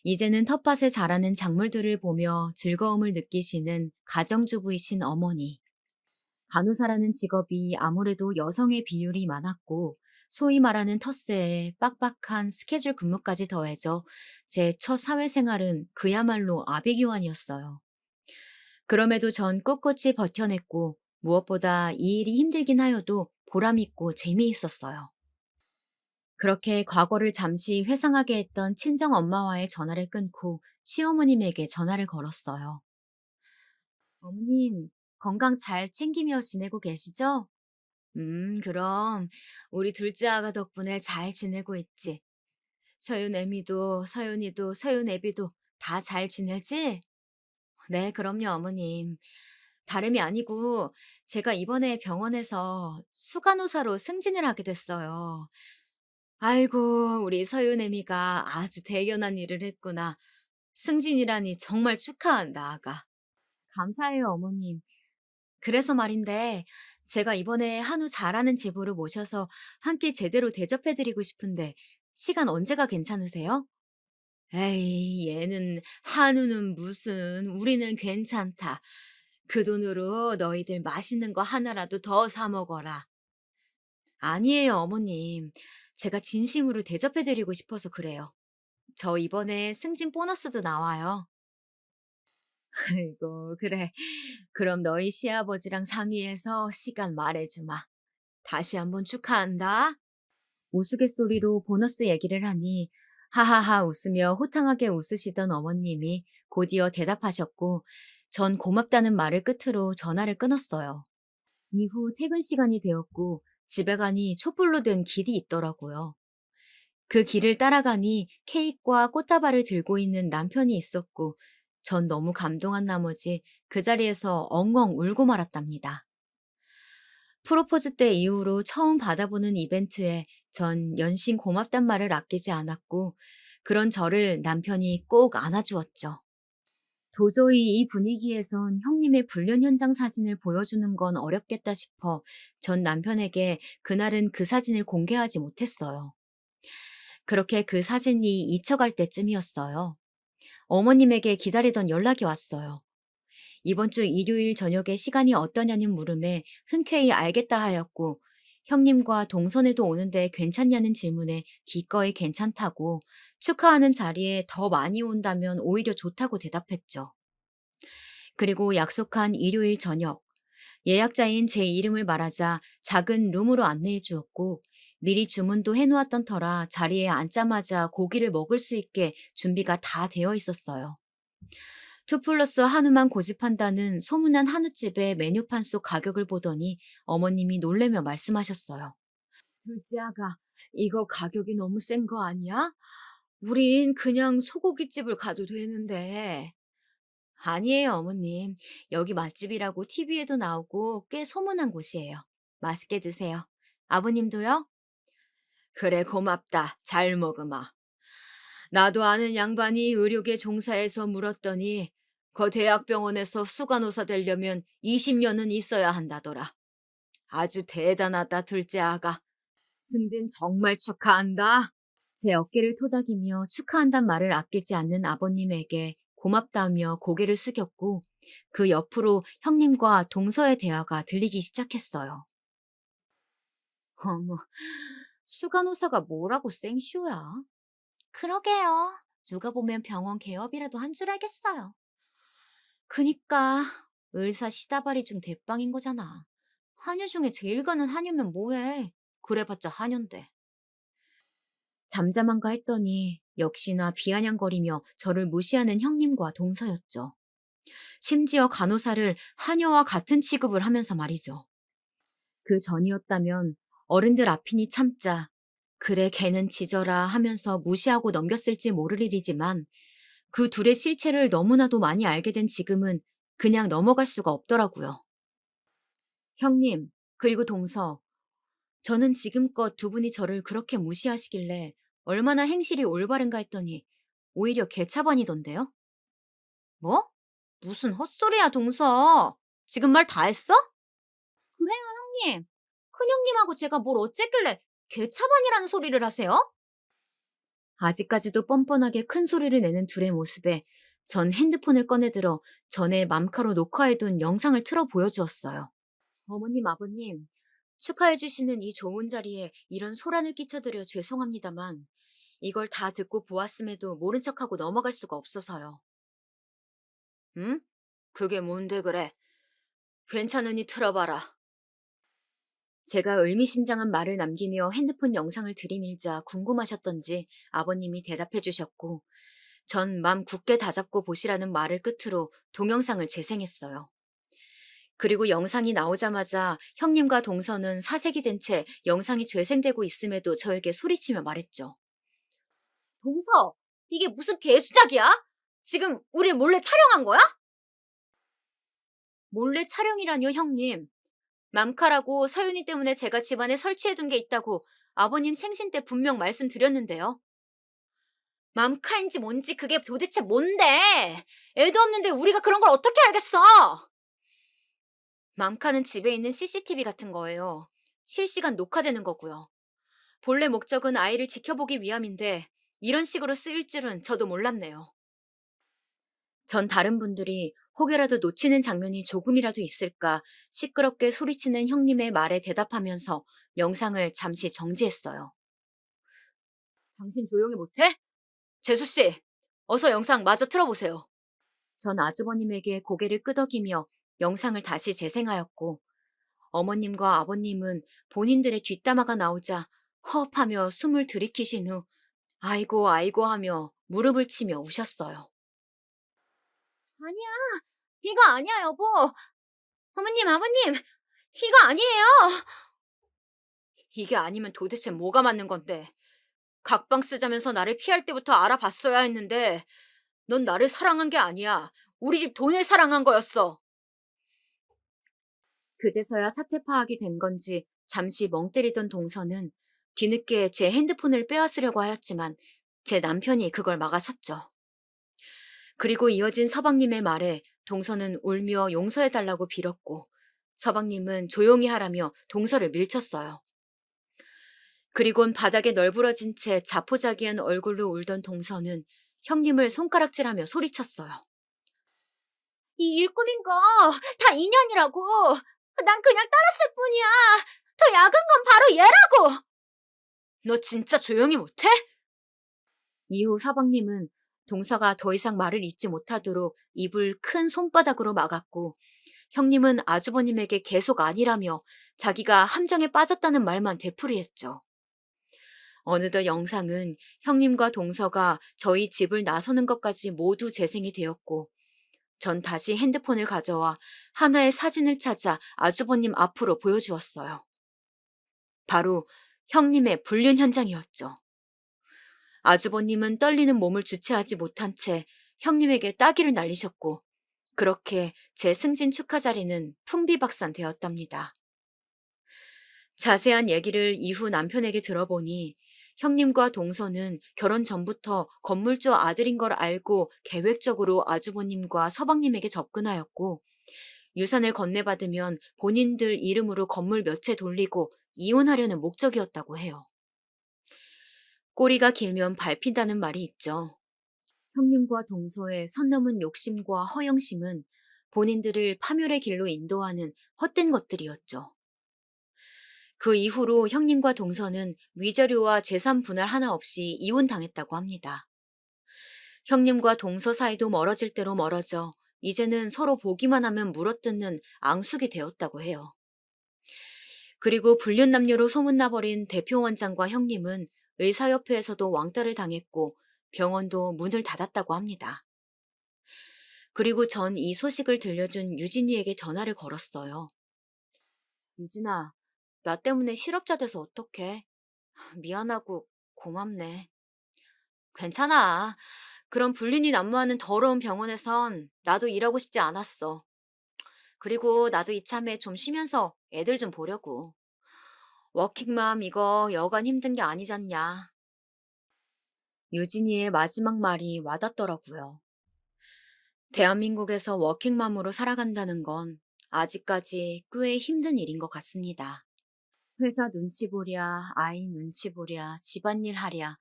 이제는 텃밭에 자라는 작물들을 보며 즐거움을 느끼시는 가정주부이신 어머니. 간호사라는 직업이 아무래도 여성의 비율이 많았고 소위 말하는 텃세에 빡빡한 스케줄 근무까지 더해져 제 첫 사회생활은 그야말로 아비규환이었어요. 그럼에도 전 꿋꿋이 버텨냈고 무엇보다 이 일이 힘들긴 하여도 보람있고 재미있었어요. 그렇게 과거를 잠시 회상하게 했던 친정 엄마와의 전화를 끊고 시어머님에게 전화를 걸었어요. 어머님, 건강 잘 챙기며 지내고 계시죠? 그럼 우리 둘째 아가 덕분에 잘 지내고 있지. 서윤 애미도, 서윤이도, 서윤 애비도 다 잘 지내지? 네, 그럼요, 어머님. 다름이 아니고 제가 이번에 병원에서 수간호사로 승진을 하게 됐어요. 아이고, 우리 서윤 애미가 아주 대견한 일을 했구나. 승진이라니 정말 축하한다, 아가. 감사해요, 어머님. 그래서 말인데, 제가 이번에 한우 잘하는 제보를 모셔서 한 끼 제대로 대접해드리고 싶은데, 시간 언제가 괜찮으세요? 에이, 얘는, 한우는 무슨, 우리는 괜찮다. 그 돈으로 너희들 맛있는 거 하나라도 더 사 먹어라. 아니에요, 어머님. 제가 진심으로 대접해드리고 싶어서 그래요. 저 이번에 승진 보너스도 나와요. 아이고, 그래. 그럼 너희 시아버지랑 상의해서 시간 말해주마. 다시 한번 축하한다. 우스갯소리로 보너스 얘기를 하니 하하하 웃으며 호탕하게 웃으시던 어머님이 곧이어 대답하셨고 전 고맙다는 말을 끝으로 전화를 끊었어요. 이후 퇴근 시간이 되었고 집에 가니 촛불로 된 길이 있더라고요. 그 길을 따라가니 케이크와 꽃다발을 들고 있는 남편이 있었고 전 너무 감동한 나머지 그 자리에서 엉엉 울고 말았답니다. 프로포즈 때 이후로 처음 받아보는 이벤트에 전 연신 고맙단 말을 아끼지 않았고 그런 저를 남편이 꼭 안아주었죠. 도저히 이 분위기에선 형님의 불륜 현장 사진을 보여주는 건 어렵겠다 싶어 전 남편에게 그날은 그 사진을 공개하지 못했어요. 그렇게 그 사진이 잊혀갈 때쯤이었어요. 어머님에게 기다리던 연락이 왔어요. 이번 주 일요일 저녁에 시간이 어떠냐는 물음에 흔쾌히 알겠다 하였고, 형님과 동선에도 오는데 괜찮냐는 질문에 기꺼이 괜찮다고, 축하하는 자리에 더 많이 온다면 오히려 좋다고 대답했죠. 그리고 약속한 일요일 저녁, 예약자인 제 이름을 말하자 작은 룸으로 안내해 주었고, 미리 주문도 해놓았던 터라 자리에 앉자마자 고기를 먹을 수 있게 준비가 다 되어 있었어요. 투 플러스 한우만 고집한다는 소문난 한우집의 메뉴판 속 가격을 보더니 어머님이 놀래며 말씀하셨어요. 둘째 아가, 이거 가격이 너무 센 거 아니야? 우린 그냥 소고기집을 가도 되는데. 아니에요, 어머님. 여기 맛집이라고 TV에도 나오고 꽤 소문난 곳이에요. 맛있게 드세요. 아버님도요? 그래, 고맙다. 잘 먹으마. 나도 아는 양반이 의료계 종사해서 물었더니 거 대학병원에서 수간호사 되려면 20년은 있어야 한다더라. 아주 대단하다, 둘째 아가. 승진 정말 축하한다. 제 어깨를 토닥이며 축하한단 말을 아끼지 않는 아버님에게 고맙다며 고개를 숙였고 그 옆으로 형님과 동서의 대화가 들리기 시작했어요. 어머, 수간호사가 뭐라고 생쇼야? 그러게요. 누가 보면 병원 개업이라도 한 줄 알겠어요. 그니까 의사 시다발이 중 대빵인 거잖아. 한유 중에 제일 가는 한유면 뭐해? 그래봤자 한유인데. 잠잠한가 했더니 역시나 비아냥거리며 저를 무시하는 형님과 동서였죠. 심지어 간호사를 한여와 같은 취급을 하면서 말이죠. 그 전이었다면 어른들 앞이니 참자. 그래 걔는 지져라 하면서 무시하고 넘겼을지 모를 일이지만 그 둘의 실체를 너무나도 많이 알게 된 지금은 그냥 넘어갈 수가 없더라고요. 형님, 그리고 동서, 저는 지금껏 두 분이 저를 그렇게 무시하시길래 얼마나 행실이 올바른가 했더니 오히려 개차반이던데요? 뭐? 무슨 헛소리야, 동서. 지금 말 다 했어? 그래요, 형님. 큰형님하고 제가 뭘 어쨌길래 개차반이라는 소리를 하세요? 아직까지도 뻔뻔하게 큰 소리를 내는 둘의 모습에 전 핸드폰을 꺼내들어 전에 맘카로 녹화해둔 영상을 틀어 보여주었어요. 어머님, 아버님, 축하해주시는 이 좋은 자리에 이런 소란을 끼쳐드려 죄송합니다만 이걸 다 듣고 보았음에도 모른 척하고 넘어갈 수가 없어서요. 응? 그게 뭔데 그래? 괜찮으니 틀어봐라. 제가 의미심장한 말을 남기며 핸드폰 영상을 들이밀자 궁금하셨던지 아버님이 대답해 주셨고 전 맘 굳게 다잡고 보시라는 말을 끝으로 동영상을 재생했어요. 그리고 영상이 나오자마자 형님과 동서는 사색이 된 채 영상이 재생되고 있음에도 저에게 소리치며 말했죠. 동서, 이게 무슨 개수작이야? 지금 우리 몰래 촬영한 거야? 몰래 촬영이라뇨, 형님. 맘카라고 서윤이 때문에 제가 집안에 설치해둔 게 있다고 아버님 생신 때 분명 말씀드렸는데요. 맘카인지 뭔지 그게 도대체 뭔데? 애도 없는데 우리가 그런 걸 어떻게 알겠어? 맘카는 집에 있는 CCTV 같은 거예요. 실시간 녹화되는 거고요. 본래 목적은 아이를 지켜보기 위함인데 이런 식으로 쓰일 줄은 저도 몰랐네요. 전 다른 분들이 혹여라도 놓치는 장면이 조금이라도 있을까 시끄럽게 소리치는 형님의 말에 대답하면서 영상을 잠시 정지했어요. 당신 조용히 못해? 재수씨, 어서 영상 마저 틀어보세요. 전 아주버님에게 고개를 끄덕이며 영상을 다시 재생하였고 어머님과 아버님은 본인들의 뒷담화가 나오자 허업하며 숨을 들이키신 후 아이고 아이고 하며 무릎을 치며 우셨어요. 아니야, 이거 아니야, 여보. 어머님, 아버님, 이거 아니에요. 이게 아니면 도대체 뭐가 맞는 건데. 각방 쓰자면서 나를 피할 때부터 알아봤어야 했는데 넌 나를 사랑한 게 아니야. 우리 집 돈을 사랑한 거였어. 그제서야 사태 파악이 된 건지 잠시 멍 때리던 동서는 뒤늦게 제 핸드폰을 빼앗으려고 하였지만 제 남편이 그걸 막아섰죠. 그리고 이어진 서방님의 말에 동서는 울며 용서해달라고 빌었고 서방님은 조용히 하라며 동서를 밀쳤어요. 그리곤 바닥에 널브러진 채 자포자기한 얼굴로 울던 동서는 형님을 손가락질하며 소리쳤어요. 이 일꾼인 거 다 인연이라고. 난 그냥 따랐을 뿐이야. 더 약은 건 바로 얘라고. 너 진짜 조용히 못해? 이후 서방님은 동서가 더 이상 말을 잇지 못하도록 입을 큰 손바닥으로 막았고 형님은 아주버님에게 계속 아니라며 자기가 함정에 빠졌다는 말만 되풀이했죠. 어느덧 영상은 형님과 동서가 저희 집을 나서는 것까지 모두 재생이 되었고 전 다시 핸드폰을 가져와 하나의 사진을 찾아 아주버님 앞으로 보여주었어요. 바로 형님의 불륜 현장이었죠. 아주버님은 떨리는 몸을 주체하지 못한 채 형님에게 따귀를 날리셨고 그렇게 제 승진 축하 자리는 풍비박산되었답니다. 자세한 얘기를 이후 남편에게 들어보니 형님과 동서는 결혼 전부터 건물주 아들인 걸 알고 계획적으로 아주버님과 서방님에게 접근하였고 유산을 건네받으면 본인들 이름으로 건물 몇 채 돌리고 이혼하려는 목적이었다고 해요. 꼬리가 길면 밟힌다는 말이 있죠. 형님과 동서의 선 넘은 욕심과 허영심은 본인들을 파멸의 길로 인도하는 헛된 것들이었죠. 그 이후로 형님과 동서는 위자료와 재산 분할 하나 없이 이혼당했다고 합니다. 형님과 동서 사이도 멀어질 대로 멀어져 이제는 서로 보기만 하면 물어뜯는 앙숙이 되었다고 해요. 그리고 불륜남녀로 소문나버린 대표 원장과 형님은 의사협회에서도 왕따를 당했고 병원도 문을 닫았다고 합니다. 그리고 전 이 소식을 들려준 유진이에게 전화를 걸었어요. 유진아, 나 때문에 실업자 돼서 어떡해? 미안하고 고맙네. 괜찮아. 그런 불륜이 난무하는 더러운 병원에선 나도 일하고 싶지 않았어. 그리고 나도 이참에 좀 쉬면서 애들 좀 보려고. 워킹맘 이거 여간 힘든 게 아니잖냐. 유진이의 마지막 말이 와닿더라고요. 대한민국에서 워킹맘으로 살아간다는 건 아직까지 꽤 힘든 일인 것 같습니다. 회사 눈치 보랴, 아이 눈치 보랴, 집안일 하랴.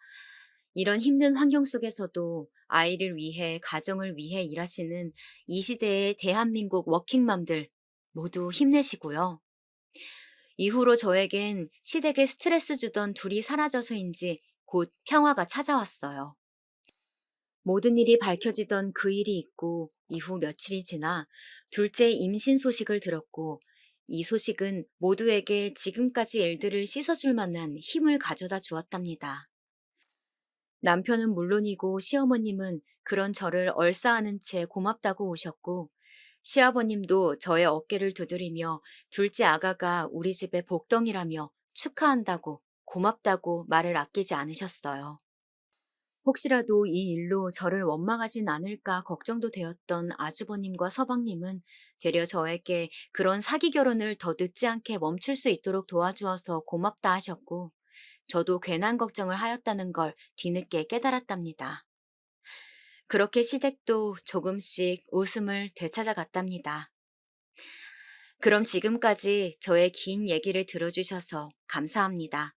이런 힘든 환경 속에서도 아이를 위해, 가정을 위해 일하시는 이 시대의 대한민국 워킹맘들 모두 힘내시고요. 이후로 저에겐 시댁에 스트레스 주던 둘이 사라져서인지 곧 평화가 찾아왔어요. 모든 일이 밝혀지던 그 일이 있고 이후 며칠이 지나 둘째 임신 소식을 들었고 이 소식은 모두에게 지금까지 일들을 씻어줄 만한 힘을 가져다 주었답니다. 남편은 물론이고 시어머님은 그런 저를 얼싸안은 채 고맙다고 오셨고 시아버님도 저의 어깨를 두드리며 둘째 아가가 우리 집의 복덩이라며 축하한다고 고맙다고 말을 아끼지 않으셨어요. 혹시라도 이 일로 저를 원망하진 않을까 걱정도 되었던 아주버님과 서방님은 되려 저에게 그런 사기 결혼을 더 늦지 않게 멈출 수 있도록 도와주어서 고맙다 하셨고, 저도 괜한 걱정을 하였다는 걸 뒤늦게 깨달았답니다. 그렇게 시댁도 조금씩 웃음을 되찾아갔답니다. 그럼 지금까지 저의 긴 얘기를 들어주셔서 감사합니다.